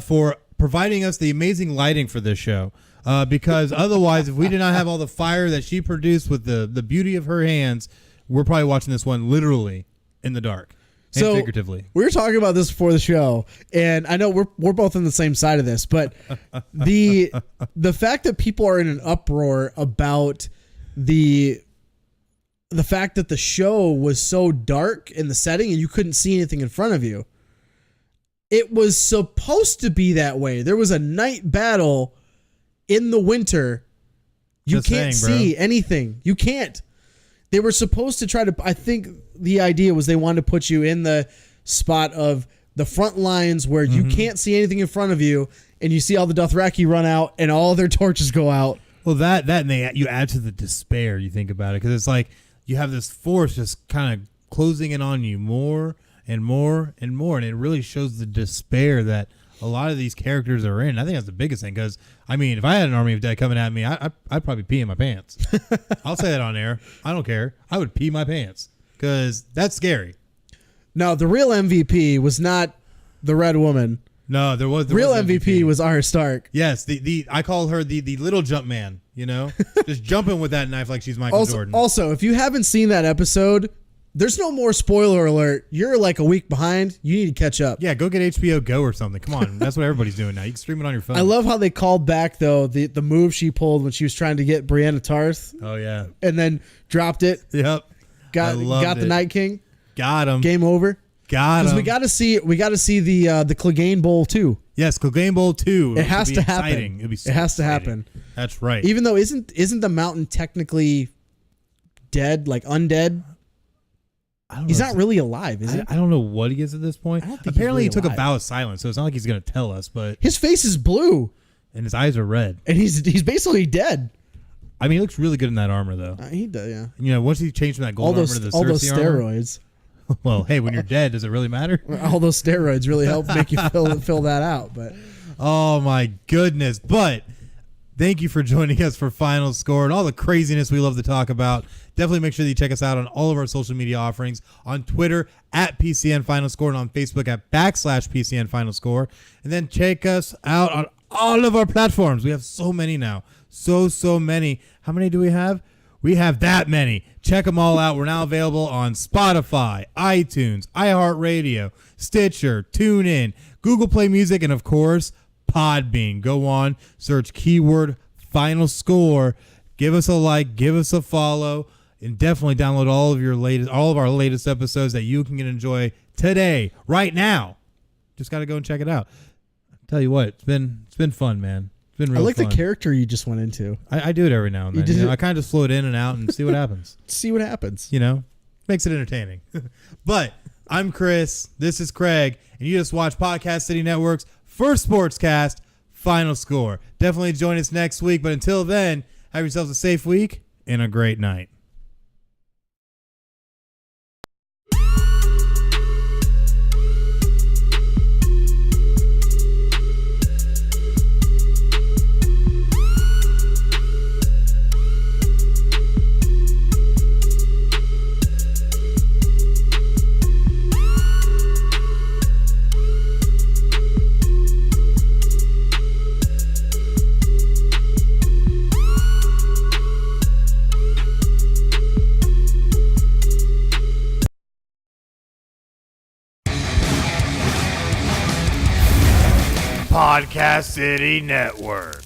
for providing us the amazing lighting for this show. Because otherwise, if we did not have all the fire that she produced with the beauty of her hands, we're probably watching this one literally in the dark. So figuratively. We were talking about this before the show, and I know we're both on the same side of this, but the fact that people are in an uproar about the fact that the show was so dark in the setting and you couldn't see anything in front of you. It was supposed to be that way. There was a night battle in the winter. You can't see anything. You can't. They were supposed to try to, I think the idea was they wanted to put you in the spot of the front lines where you can't see anything in front of you, and you see all the Dothraki run out and all their torches go out. Well, and you add to the despair, you think about it, because it's like you have this force just kind of closing in on you more and more and more, and it really shows the despair that a lot of these characters are in. I think that's the biggest thing, because, I mean, if I had an army of dead coming at me, I'd probably pee in my pants. I'll say that on air. I don't care. I would pee my pants, because that's scary. No, the real MVP was not the Red Woman. No, there was real MVP was Arya Stark. Yes, I call her the little jump man, just jumping with that knife like she's Michael Jordan. Also, if you haven't seen that episode, there's no more spoiler alert. You're like a week behind. You need to catch up. Yeah, go get HBO Go or something. Come on. That's what everybody's doing now. You can stream it on your phone. I love how they called back, though, the move she pulled when she was trying to get Brienne Tarth. Oh, yeah. And then dropped it. Yep. Got the Night King. Got him. Game over. Got him. Because we got to see the Clegane Bowl, too. Yes, Clegane Bowl 2. It has to happen. It'll be so it has exciting. to happen. That's right. Even though isn't the mountain technically dead, like undead? He's not really alive, is he? I don't know what he is at this point. Apparently, he took a vow of silence, so it's not like he's going to tell us. But his face is blue, and his eyes are red, and he's basically dead. I mean, he looks really good in that armor, though. He does, yeah. Once he changed from that gold armor to the all those Cersei armor, steroids. Well, hey, when you're dead, does it really matter? All those steroids really help make you fill that out. But oh my goodness! But thank you for joining us for Final Score and all the craziness we love to talk about. Definitely make sure that you check us out on all of our social media offerings, on Twitter at PCN Final Score and on Facebook at /PCN Final Score. And then check us out on all of our platforms. We have so many now. So many. How many do we have? We have that many. Check them all out. We're now available on Spotify, iTunes, iHeartRadio, Stitcher, TuneIn, Google Play Music, and of course, Podbean. Go on, search keyword Final Score. Give us a like, give us a follow, and definitely download all of our latest episodes that you can enjoy today, right now. Just got to go and check it out. I'll tell you what, it's been fun, man. It's been real I like fun. the character you just went into. I do it every now and then. You know, I kind of just float in and out and see what happens. See what happens. You know, makes it entertaining. But I'm Chris. This is Craig, and you just watched Podcast City Network's first sportscast, Final Score. Definitely join us next week. But until then, have yourselves a safe week and a great night. Podcast City Network.